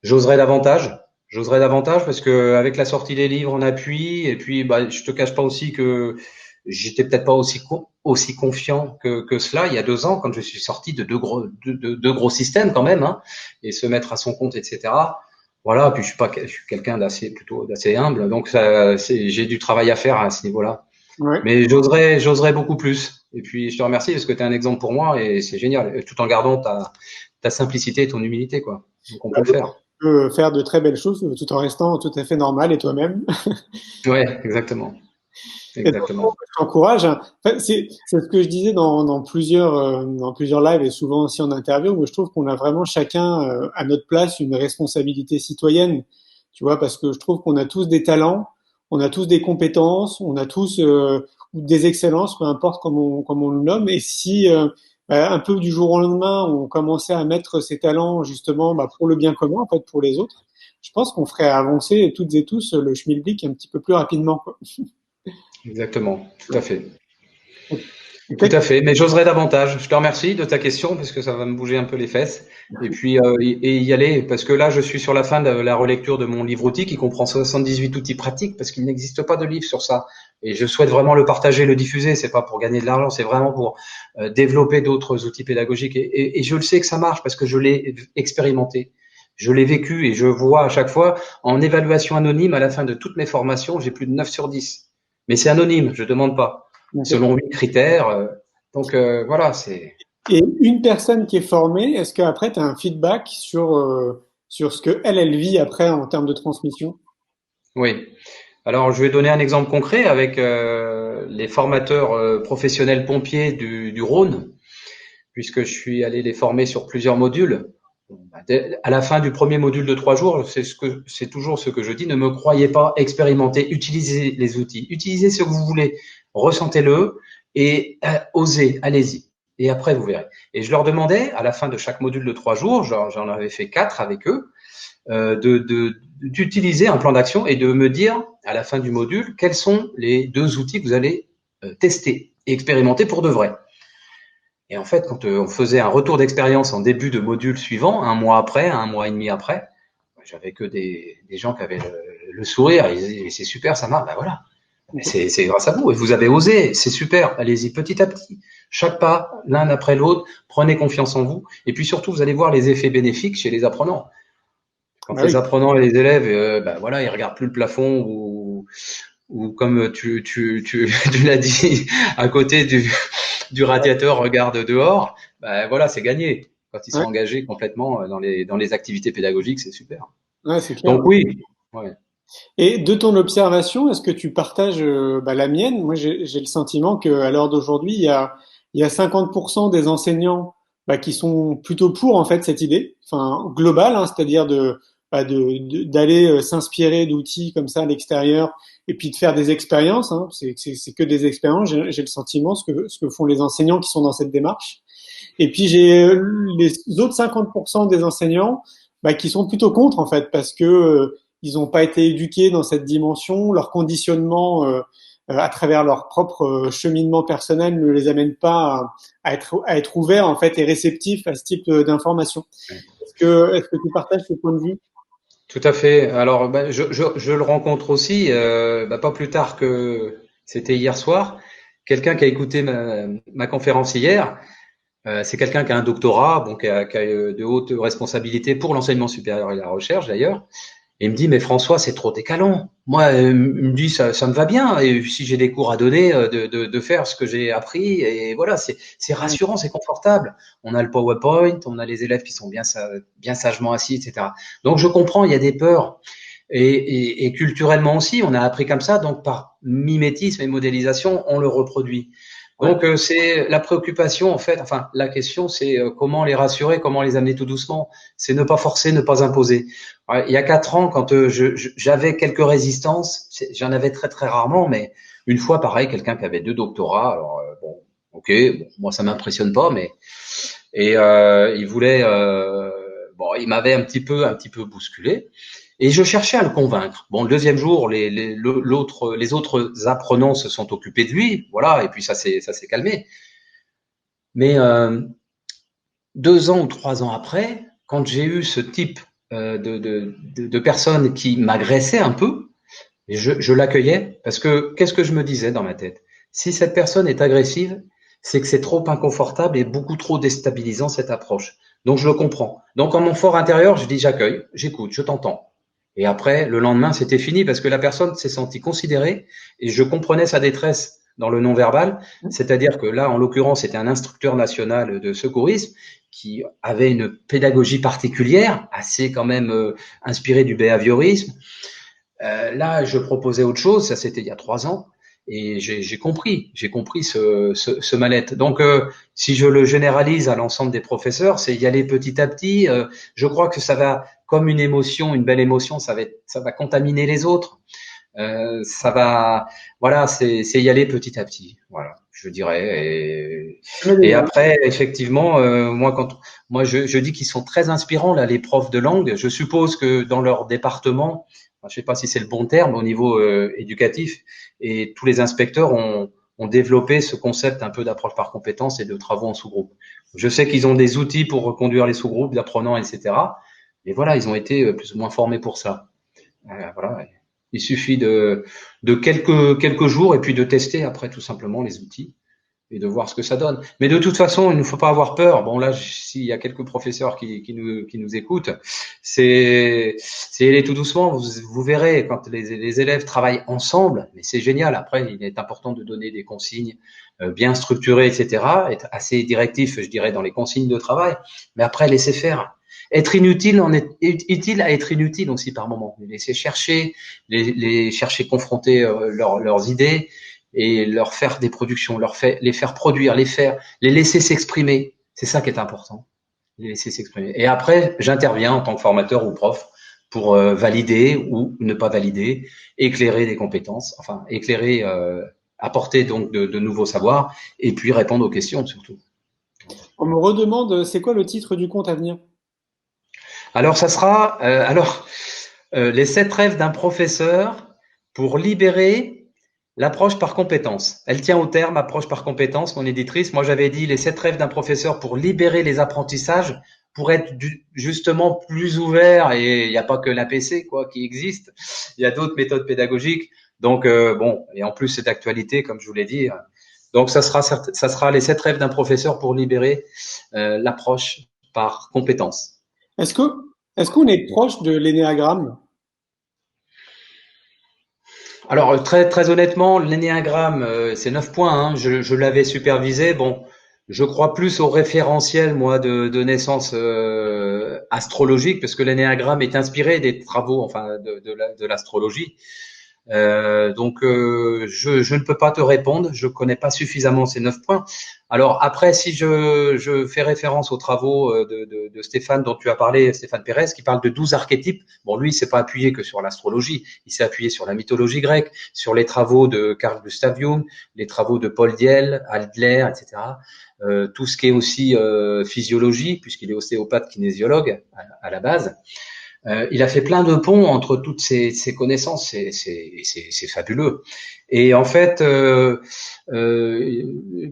J'oserais davantage, j'oserais davantage parce que avec la sortie des livres en appui, et puis bah, je te cache pas aussi que j'étais peut-être pas aussi confiant que cela il y a 2 ans quand je suis sorti de deux gros systèmes quand même, hein, et se mettre à son compte, etc. Voilà, puis je suis quelqu'un d'assez humble, donc j'ai du travail à faire à ce niveau-là. Ouais. Mais j'oserais beaucoup plus. Et puis, je te remercie parce que tu es un exemple pour moi et c'est génial. Tout en gardant ta simplicité et ton humilité, quoi. Donc, on peut le Tu faire. peux faire de très belles choses tout en restant tout à fait normal et toi-même. Ouais, exactement. Et donc, Exactement. je t'encourage. Enfin, c'est ce que je disais dans plusieurs lives et souvent aussi en interview, où je trouve qu'on a vraiment chacun à notre place une responsabilité citoyenne, tu vois, parce que je trouve qu'on a tous des talents, on a tous des compétences, on a tous des excellences, peu importe comment on le nomme. Et si un peu du jour au lendemain, on commençait à mettre ces talents justement pour le bien commun, en fait, pour les autres, je pense qu'on ferait avancer toutes et tous le schmilblick un petit peu plus rapidement, quoi. Exactement. Tout à fait. Et Tout peut-être à fait. Mais j'oserais davantage. Je te remercie de ta question parce que ça va me bouger un peu les fesses. Et puis, et y aller parce que là, je suis sur la fin de la relecture de mon livre outil qui comprend 78 outils pratiques parce qu'il n'existe pas de livre sur ça. Et je souhaite vraiment le partager, le diffuser. C'est pas pour gagner de l'argent, c'est vraiment pour développer d'autres outils pédagogiques. Et je le sais que ça marche parce que je l'ai expérimenté. Je l'ai vécu et je vois à chaque fois en évaluation anonyme à la fin de toutes mes formations, j'ai plus de 9 sur 10. Mais c'est anonyme, je demande pas. Selon 8 critères. Donc voilà, c'est. Et une personne qui est formée, est-ce qu'après, tu as un feedback sur ce que elle vit après en termes de transmission? Oui. Alors, je vais donner un exemple concret avec les formateurs professionnels pompiers du Rhône, puisque je suis allé les former sur plusieurs modules. À la fin du premier module de 3 jours, c'est toujours ce que je dis, ne me croyez pas, expérimentez, utilisez les outils, utilisez ce que vous voulez, ressentez-le et osez, allez-y. Et après, vous verrez. Et je leur demandais, à la fin de chaque module de 3 jours, j'en avais fait 4 avec eux, d'utiliser un plan d'action et de me dire, à la fin du module, quels sont les 2 outils que vous allez tester et expérimenter pour de vrai. Et en fait, quand on faisait un retour d'expérience en début de module suivant, un mois après, un mois et demi après, j'avais que des gens qui avaient le sourire. Ils disaient, c'est super, ça marche. Ben voilà, c'est grâce à vous. Et vous avez osé, c'est super. Allez-y petit à petit. Chaque pas, l'un après l'autre. Prenez confiance en vous. Et puis surtout, vous allez voir les effets bénéfiques chez les apprenants. Quand Bah les oui. apprenants et les élèves, ben voilà, ils regardent plus le plafond ou comme tu l'as dit, à côté du radiateur regarde dehors, ben voilà, c'est gagné. Quand ils sont Ouais, engagés complètement dans les activités pédagogiques, c'est super. ouais, c'est clair. Donc oui, ouais. Et de ton observation, est-ce que tu partages la mienne? Moi, j'ai le sentiment qu'à l'heure d'aujourd'hui, il y a 50% des enseignants qui sont plutôt pour en fait cette idée, enfin globale, hein, c'est-à-dire d'aller s'inspirer d'outils comme ça à l'extérieur et puis de faire des expériences. Hein, c'est que des expériences. J'ai le sentiment ce que font les enseignants qui sont dans cette démarche. Et puis j'ai les autres 50% des enseignants qui sont plutôt contre en fait parce que ils n'ont pas été éduqués dans cette dimension, leur conditionnement à travers leur propre cheminement personnel ne les amène pas à être ouverts en fait et réceptifs à ce type d'information. Est-ce que tu partages ce point de vue? Tout à fait. Alors, ben, je le rencontre aussi, pas plus tard que c'était hier soir. Quelqu'un qui a écouté ma conférence hier, c'est quelqu'un qui a un doctorat, bon, qui a de hautes responsabilités pour l'enseignement supérieur et la recherche d'ailleurs. Et il me dit, mais François, c'est trop décalant. Moi, il me dit, ça me va bien. Et si j'ai des cours à donner, de faire ce que j'ai appris. Et voilà, c'est rassurant, c'est confortable. On a le PowerPoint, on a les élèves qui sont bien sagement assis, etc. Donc, je comprends, il y a des peurs. Et culturellement aussi, on a appris comme ça. Donc, par mimétisme et modélisation, on le reproduit. Ouais. Donc, c'est la préoccupation, en fait. Enfin, la question, c'est comment les rassurer, comment les amener tout doucement. C'est ne pas forcer, ne pas imposer. Ouais, il y a 4 ans, quand j'avais quelques résistances, j'en avais très très rarement, mais une fois, pareil, quelqu'un qui avait 2 doctorats. Alors bon, ok, bon, moi ça m'impressionne pas, mais et il voulait, bon, il m'avait un petit peu bousculé, et je cherchais à le convaincre. Bon, le deuxième jour, les autres apprenants se sont occupés de lui, voilà, et puis ça s'est calmé. Mais 2 ans ou 3 ans après, quand j'ai eu ce type de personnes qui m'agressaient un peu, je l'accueillais parce que qu'est-ce que je me disais dans ma tête? Si cette personne est agressive, c'est que c'est trop inconfortable et beaucoup trop déstabilisant cette approche. Donc je le comprends. Donc en mon fort intérieur, je dis j'accueille, j'écoute, je t'entends. Et après, le lendemain, c'était fini parce que la personne s'est sentie considérée et je comprenais sa détresse dans le non-verbal. C'est-à-dire que là, en l'occurrence, c'était un instructeur national de secourisme qui avait une pédagogie particulière, assez quand même inspirée du behaviorisme. Là, je proposais autre chose, ça c'était il y a 3 ans, et j'ai compris ce mal-être. Donc, si je le généralise à l'ensemble des professeurs, c'est y aller petit à petit. Je crois que ça va, comme une émotion, une belle émotion, ça va contaminer les autres. Ça va, voilà, c'est y aller petit à petit. Voilà, je dirais. Et après, effectivement, moi je dis qu'ils sont très inspirants là, les profs de langue. Je suppose que dans leur département, je ne sais pas si c'est le bon terme au niveau éducatif, et tous les inspecteurs ont développé ce concept un peu d'approche par compétence et de travaux en sous-groupe. Je sais qu'ils ont des outils pour reconduire les sous-groupes d'apprenants, etc. Mais voilà, ils ont été plus ou moins formés pour ça. Voilà. Il suffit de quelques jours et puis de tester après tout simplement les outils et de voir ce que ça donne. Mais de toute façon, il ne faut pas avoir peur. Bon là, s'il y a quelques professeurs qui nous écoutent, c'est aller tout doucement. Vous verrez quand les élèves travaillent ensemble, mais c'est génial. Après, il est important de donner des consignes bien structurées, etc. Être assez directif, je dirais, dans les consignes de travail. Mais après, laissez faire. Être inutile, on est utile à être inutile aussi par moment. Les laisser chercher, les chercher confronter leurs idées et leur faire des productions, les faire produire, les laisser s'exprimer. C'est ça qui est important, les laisser s'exprimer. Et après, j'interviens en tant que formateur ou prof pour valider ou ne pas valider, éclairer des compétences, enfin éclairer, apporter donc de nouveaux savoirs et puis répondre aux questions surtout. On me redemande, c'est quoi le titre du compte à venir? Alors, ça sera les 7 rêves d'un professeur pour libérer l'approche par compétence. Elle tient au terme, approche par compétence, mon éditrice. Moi, j'avais dit les 7 rêves d'un professeur pour libérer les apprentissages, pour être justement plus ouvert. Et il n'y a pas que l'APC qui existe. Il y a d'autres méthodes pédagogiques. Donc, bon, et en plus, c'est d'actualité, comme je vous l'ai dit. Donc, ça sera les 7 rêves d'un professeur pour libérer l'approche par compétence. Est-ce que, est-ce qu'on est proche de l'énéagramme? Alors, très honnêtement, l'énéagramme, c'est 9 points, hein. Je l'avais supervisé. Bon, je crois plus au référentiel, moi, de naissance astrologique, parce que l'énéagramme est inspiré des travaux, enfin, de l'astrologie. Donc, je ne peux pas te répondre. Je connais pas suffisamment ces 9 points. Alors après, si je fais référence aux travaux de Stéphane dont tu as parlé, Stéphane Pérez, qui parle de 12 archétypes. Bon, lui, il s'est pas appuyé que sur l'astrologie. Il s'est appuyé sur la mythologie grecque, sur les travaux de Carl Gustav Jung, les travaux de Paul Diel, Adler, etc. Tout ce qui est aussi physiologie, puisqu'il est ostéopathe kinésiologue à la base. Il a fait plein de ponts entre toutes ces connaissances, c'est fabuleux. Et en fait,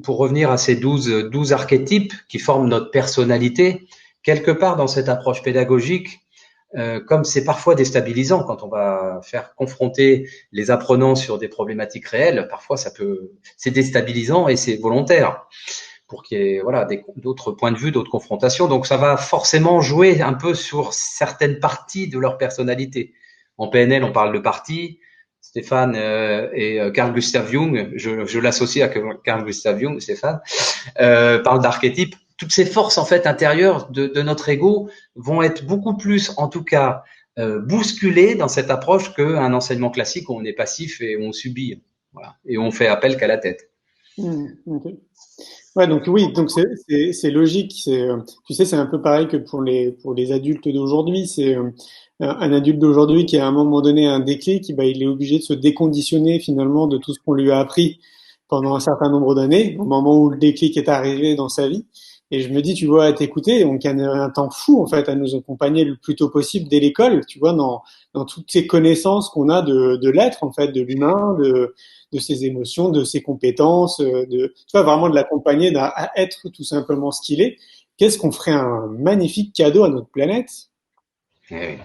pour revenir à ces 12 archétypes qui forment notre personnalité, quelque part dans cette approche pédagogique, comme c'est parfois déstabilisant quand on va faire confronter les apprenants sur des problématiques réelles, parfois c'est déstabilisant et c'est volontaire pour qu'il y ait d'autres points de vue, d'autres confrontations. Donc ça va forcément jouer un peu sur certaines parties de leur personnalité. En PNL, on parle de parties. Stéphane et Carl Gustav Jung, je l'associe à Carl Gustav Jung, Stéphane, parle d'archétypes. Toutes ces forces en fait intérieures de notre ego vont être beaucoup plus, en tout cas, bousculées dans cette approche qu'un enseignement classique où on est passif et on subit, voilà, et on fait appel qu'à la tête. Okay. Ouais, donc oui, donc c'est logique. Tu sais, c'est un peu pareil que pour les adultes d'aujourd'hui. C'est un adulte d'aujourd'hui qui à un moment donné a un déclic, il est obligé de se déconditionner finalement de tout ce qu'on lui a appris pendant un certain nombre d'années, au moment où le déclic est arrivé dans sa vie. Et je me dis, tu vois, à t'écouter, donc il y a un temps fou en fait à nous accompagner le plus tôt possible dès l'école, tu vois, dans toutes ces connaissances qu'on a de l'être en fait, de l'humain, de ses émotions, de ses compétences, tu vois, vraiment de l'accompagner à être tout simplement ce qu'il est. Qu'est-ce qu'on ferait un magnifique cadeau à notre planète? Oui.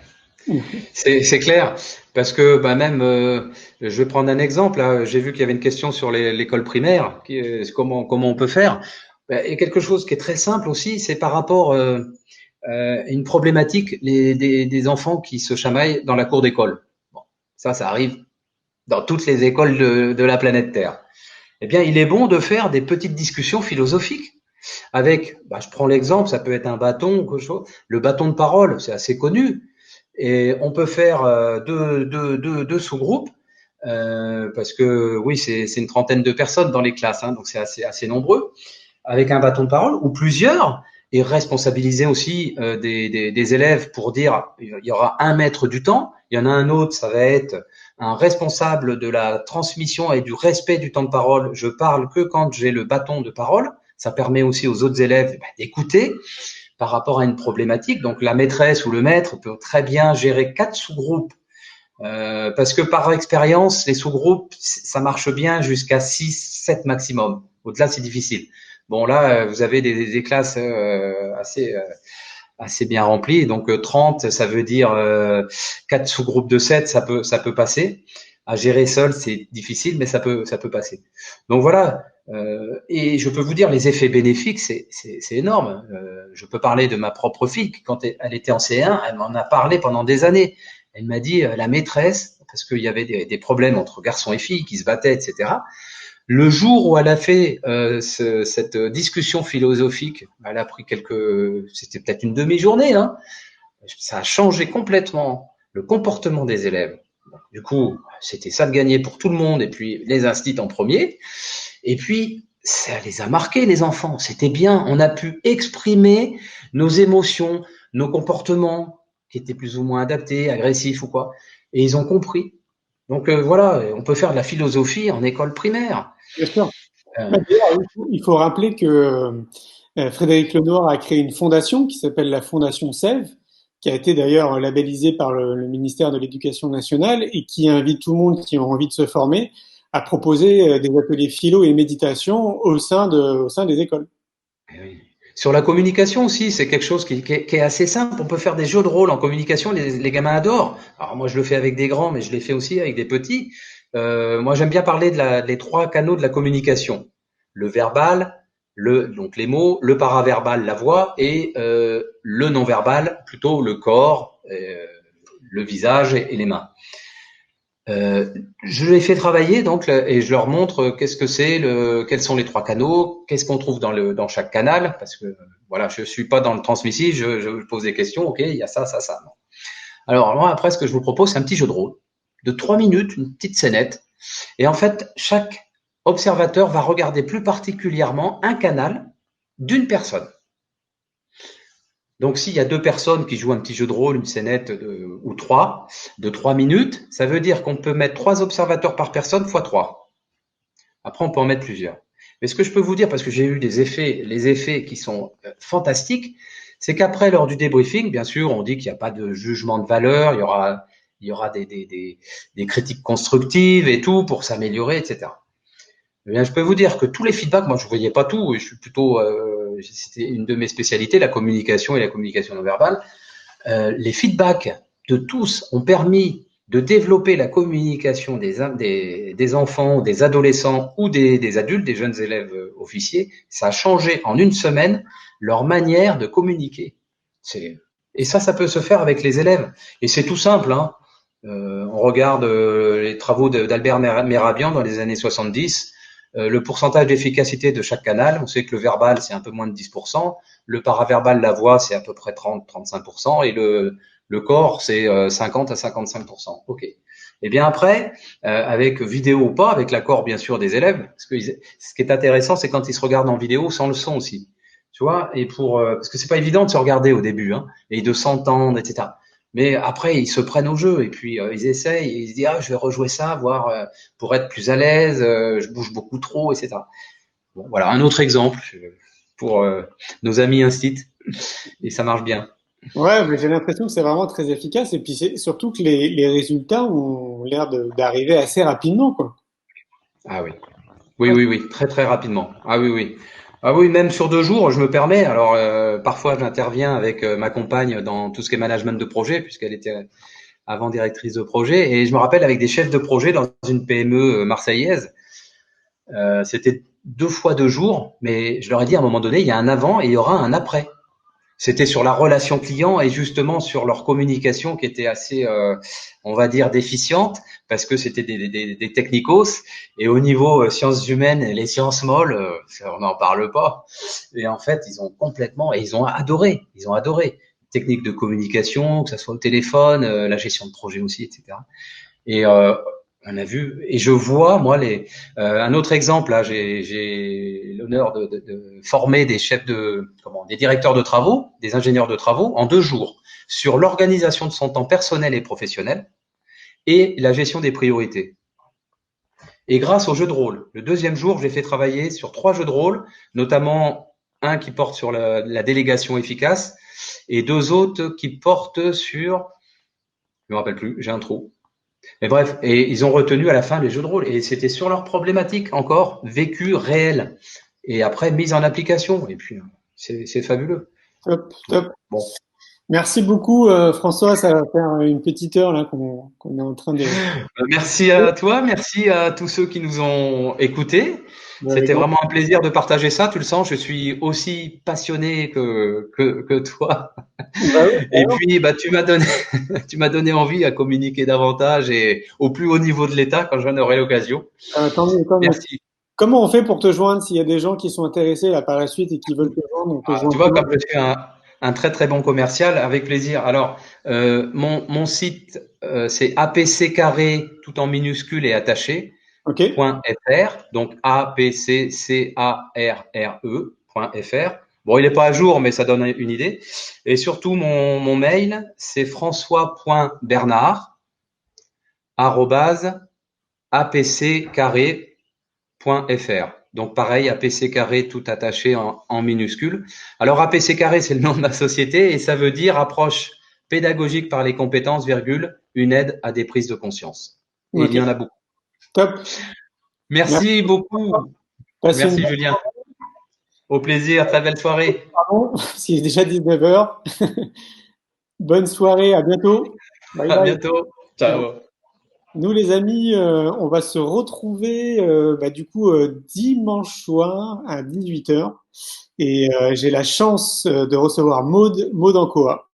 C'est clair, parce que même, je vais prendre un exemple. Là, j'ai vu qu'il y avait une question sur l'école primaire, comment on peut faire. Et quelque chose qui est très simple aussi, c'est par rapport à une problématique des enfants qui se chamaillent dans la cour d'école. Bon, ça arrive dans toutes les écoles de la planète Terre. Eh bien, il est bon de faire des petites discussions philosophiques avec, je prends l'exemple, ça peut être un bâton ou quelque chose. Le bâton de parole, c'est assez connu. Et on peut faire deux sous-groupes parce que oui, c'est une trentaine de personnes dans les classes, hein, donc c'est assez nombreux, avec un bâton de parole ou plusieurs, et responsabiliser aussi des élèves pour dire il y aura un maître du temps, il y en a un autre, ça va être un responsable de la transmission et du respect du temps de parole. Je parle que quand j'ai le bâton de parole. Ça permet aussi aux autres élèves d'écouter par rapport à une problématique. Donc la maîtresse ou le maître peut très bien gérer 4 sous-groupes parce que par expérience, les sous-groupes, ça marche bien jusqu'à 6, 7 maximum. Au-delà, c'est difficile. Bon, là, vous avez des classes assez bien remplies. Donc 30, ça veut dire 4 sous-groupes de 7, ça peut passer. À gérer seul, c'est difficile, mais ça peut passer. Donc voilà. Et je peux vous dire, les effets bénéfiques, c'est énorme. Je peux parler de ma propre fille, quand elle était en C1, elle m'en a parlé pendant des années. Elle m'a dit, la maîtresse, parce qu'il y avait des problèmes entre garçons et filles qui se battaient, etc. Le jour où elle a fait cette discussion philosophique, elle a pris c'était peut-être une demi-journée, hein, ça a changé complètement le comportement des élèves. Du coup, c'était ça de gagner pour tout le monde, et puis les instits en premier. Et puis, ça les a marqués, les enfants. C'était bien. On a pu exprimer nos émotions, nos comportements qui étaient plus ou moins adaptés, agressifs ou quoi. Et ils ont compris. Donc voilà, on peut faire de la philosophie en école primaire. Bien sûr. Euh, Bah, d'ailleurs, il faut rappeler que Frédéric Lenoir a créé une fondation qui s'appelle la Fondation Sève, qui a été d'ailleurs labellisée par le ministère de l'Éducation nationale et qui invite tout le monde qui a envie de se former à proposer des ateliers philo et méditation au sein des écoles. oui. Sur la communication aussi, c'est quelque chose qui est assez simple. On peut faire des jeux de rôle en communication. Les gamins adorent. Alors moi, je le fais avec des grands, mais je l'ai fait aussi avec des petits. Moi, j'aime bien parler des trois canaux de la communication. Le verbal, donc les mots, le paraverbal, la voix, et le non-verbal, plutôt le corps, le visage et les mains. Je les fais travailler donc et je leur montre qu'est-ce que c'est, quels sont les trois canaux, qu'est-ce qu'on trouve dans chaque canal, parce que voilà, je suis pas dans le transmissif, je pose des questions, ok, il y a ça, ça, ça. Non. Alors moi après, ce que je vous propose, c'est un petit jeu de rôle de 3 minutes, une petite scénette, et en fait chaque observateur va regarder plus particulièrement un canal d'une personne. Donc, s'il y a 2 personnes qui jouent un petit jeu de rôle, une scénette ou 3, de 3 minutes, ça veut dire qu'on peut mettre 3 observateurs par personne fois 3. Après, on peut en mettre plusieurs. Mais ce que je peux vous dire, parce que j'ai eu les effets qui sont fantastiques, c'est qu'après, lors du débriefing, bien sûr, on dit qu'il n'y a pas de jugement de valeur, il y aura des critiques constructives et tout pour s'améliorer, etc. Eh bien, je peux vous dire que tous les feedbacks, moi je ne voyais pas tout, je suis plutôt, c'était une de mes spécialités, la communication et la communication non verbale. Les feedbacks de tous ont permis de développer la communication des enfants, des adolescents ou des adultes, des jeunes élèves officiers. Ça a changé en une semaine leur manière de communiquer. Et ça peut se faire avec les élèves. Et c'est tout simple, hein. On regarde les travaux d'Albert Merabian dans les années 70. Le pourcentage d'efficacité de chaque canal, on sait que le verbal, c'est un peu moins de 10%, le paraverbal, la voix, c'est à peu près 30-35%, et le corps, c'est 50 à 55%. OK. Et bien après, avec vidéo ou pas, avec l'accord bien sûr des élèves, parce que ce qui est intéressant, c'est quand ils se regardent en vidéo sans le son aussi. Tu vois, et parce que c'est pas évident de se regarder au début, hein, et de s'entendre, etc. Mais après, ils se prennent au jeu et puis ils essayent et ils se disent ah je vais rejouer ça, voir pour être plus à l'aise, je bouge beaucoup trop, etc. Bon, voilà un autre exemple pour nos amis Instit et ça marche bien. Ouais, mais j'ai l'impression que c'est vraiment très efficace et puis c'est surtout que les résultats ont l'air d'arriver assez rapidement, quoi. Ah oui, oui, oui, oui, très très rapidement. Ah oui, oui. Ah oui, même sur 2 jours, je me permets. Alors parfois, j'interviens avec ma compagne dans tout ce qui est management de projet, puisqu'elle était avant directrice de projet, et je me rappelle avec des chefs de projet dans une PME marseillaise. C'était 2 fois 2 jours, mais je leur ai dit à un moment donné, il y a un avant et il y aura un après. C'était sur la relation client et justement sur leur communication qui était assez, on va dire, déficiente parce que c'était des technicos et au niveau sciences humaines et les sciences molles, on n'en parle pas. Et en fait, ils ont complètement et ils ont adoré techniques de communication, que ça soit au téléphone, la gestion de projet aussi, etc. Et on a vu, et je vois, moi, un autre exemple, là, j'ai l'honneur de former des des directeurs de travaux, des ingénieurs de travaux, en 2 jours, sur l'organisation de son temps personnel et professionnel et la gestion des priorités. Et grâce au jeu de rôle, le deuxième jour, j'ai fait travailler sur 3 jeux de rôle, notamment un qui porte sur la délégation efficace et 2 autres qui portent sur, je me rappelle plus, j'ai un trou. Mais bref, et ils ont retenu à la fin les jeux de rôle. Et c'était sur leurs problématiques encore, vécues, réelles. Et après, mise en application. Et puis, c'est fabuleux. Top, top. Bon. Merci beaucoup, François. Ça va faire une petite heure là qu'on est en train de. Merci à toi, merci à tous ceux qui nous ont écoutés. C'était vraiment un plaisir de partager ça. Tu le sens, je suis aussi passionné que toi. Bah oui, Et puis, bah, tu m'as donné envie à communiquer davantage et au plus haut niveau de l'État quand j'en aurai l'occasion. tant mieux, tant mieux. Merci. Comment on fait pour te joindre s'il y a des gens qui sont intéressés là par la suite et qui veulent te joindre, on te Ah, joint tu vois, comment? comme je suis un très très bon commercial, avec plaisir. Alors, mon site, c'est APC carré, tout en minuscule et attaché, Ok, .fr, donc APCCARRE.fr. Bon, il n'est pas à jour, mais ça donne une idée. Et surtout, mon mail, c'est françois.bernard@apccarré.fr. Donc pareil, APC carré tout attaché en minuscule. Alors APC carré, c'est le nom de ma société et ça veut dire approche pédagogique par les compétences, virgule, une aide à des prises de conscience. Et il ok, y en a beaucoup. top. Merci. Merci beaucoup. Passez une Merci bonne Julien. Au plaisir. Très belle soirée. soirée, s'il est déjà 19 heures. Bonne soirée, à bientôt. Bye À bye. bientôt. Ciao. Ciao. Nous les amis, on va se retrouver du coup dimanche soir à 18 heures et j'ai la chance de recevoir Maud Ancoa.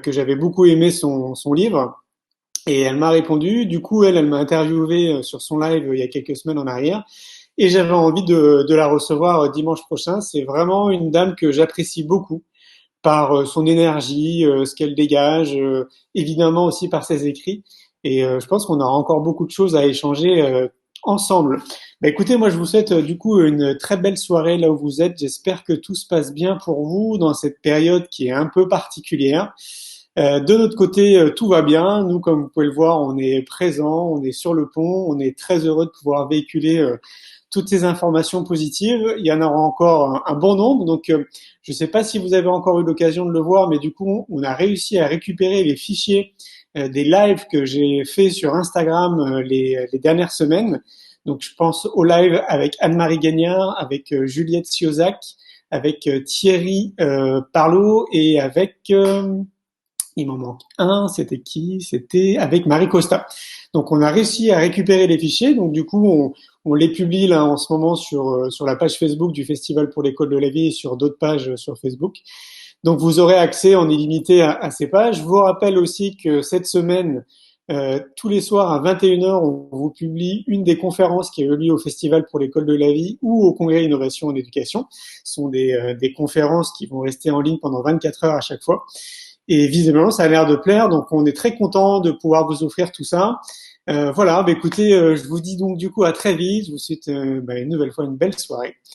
Que j'avais beaucoup aimé son livre. Et elle m'a répondu. Du coup, elle m'a interviewé sur son live il y a quelques semaines en arrière. Et j'avais envie de la recevoir dimanche prochain. C'est vraiment une dame que j'apprécie beaucoup par son énergie, ce qu'elle dégage, évidemment aussi par ses écrits. Et je pense qu'on aura encore beaucoup de choses à échanger ensemble. Bah, écoutez, moi je vous souhaite du coup une très belle soirée là où vous êtes. J'espère que tout se passe bien pour vous dans cette période qui est un peu particulière. De notre côté, tout va bien. Nous, comme vous pouvez le voir, on est présent, on est sur le pont, on est très heureux de pouvoir véhiculer toutes ces informations positives. Il y en aura encore un bon nombre. Donc, je ne sais pas si vous avez encore eu l'occasion de le voir, mais du coup, on a réussi à récupérer les fichiers des lives que j'ai fait sur Instagram les dernières semaines. Donc, je pense au live avec Anne-Marie Gagnard, avec Juliette Siozac, avec Thierry Parlot et avec il m'en manque un, c'était qui? C'était avec Marie Costa. Donc on a réussi à récupérer les fichiers, donc du coup on les publie là en ce moment sur la page Facebook du Festival pour l'école de la vie et sur d'autres pages sur Facebook. Donc vous aurez accès en illimité à ces pages. Je vous rappelle aussi que cette semaine, tous les soirs à 21 heures, on vous publie une des conférences qui a eu lieu au Festival pour l'école de la vie ou au Congrès Innovation en Éducation. Ce sont des conférences qui vont rester en ligne pendant 24 heures à chaque fois. Et visiblement, ça a l'air de plaire, donc on est très content de pouvoir vous offrir tout ça. Voilà, écoutez, je vous dis donc du coup à très vite. Je vous souhaite une nouvelle fois une belle soirée.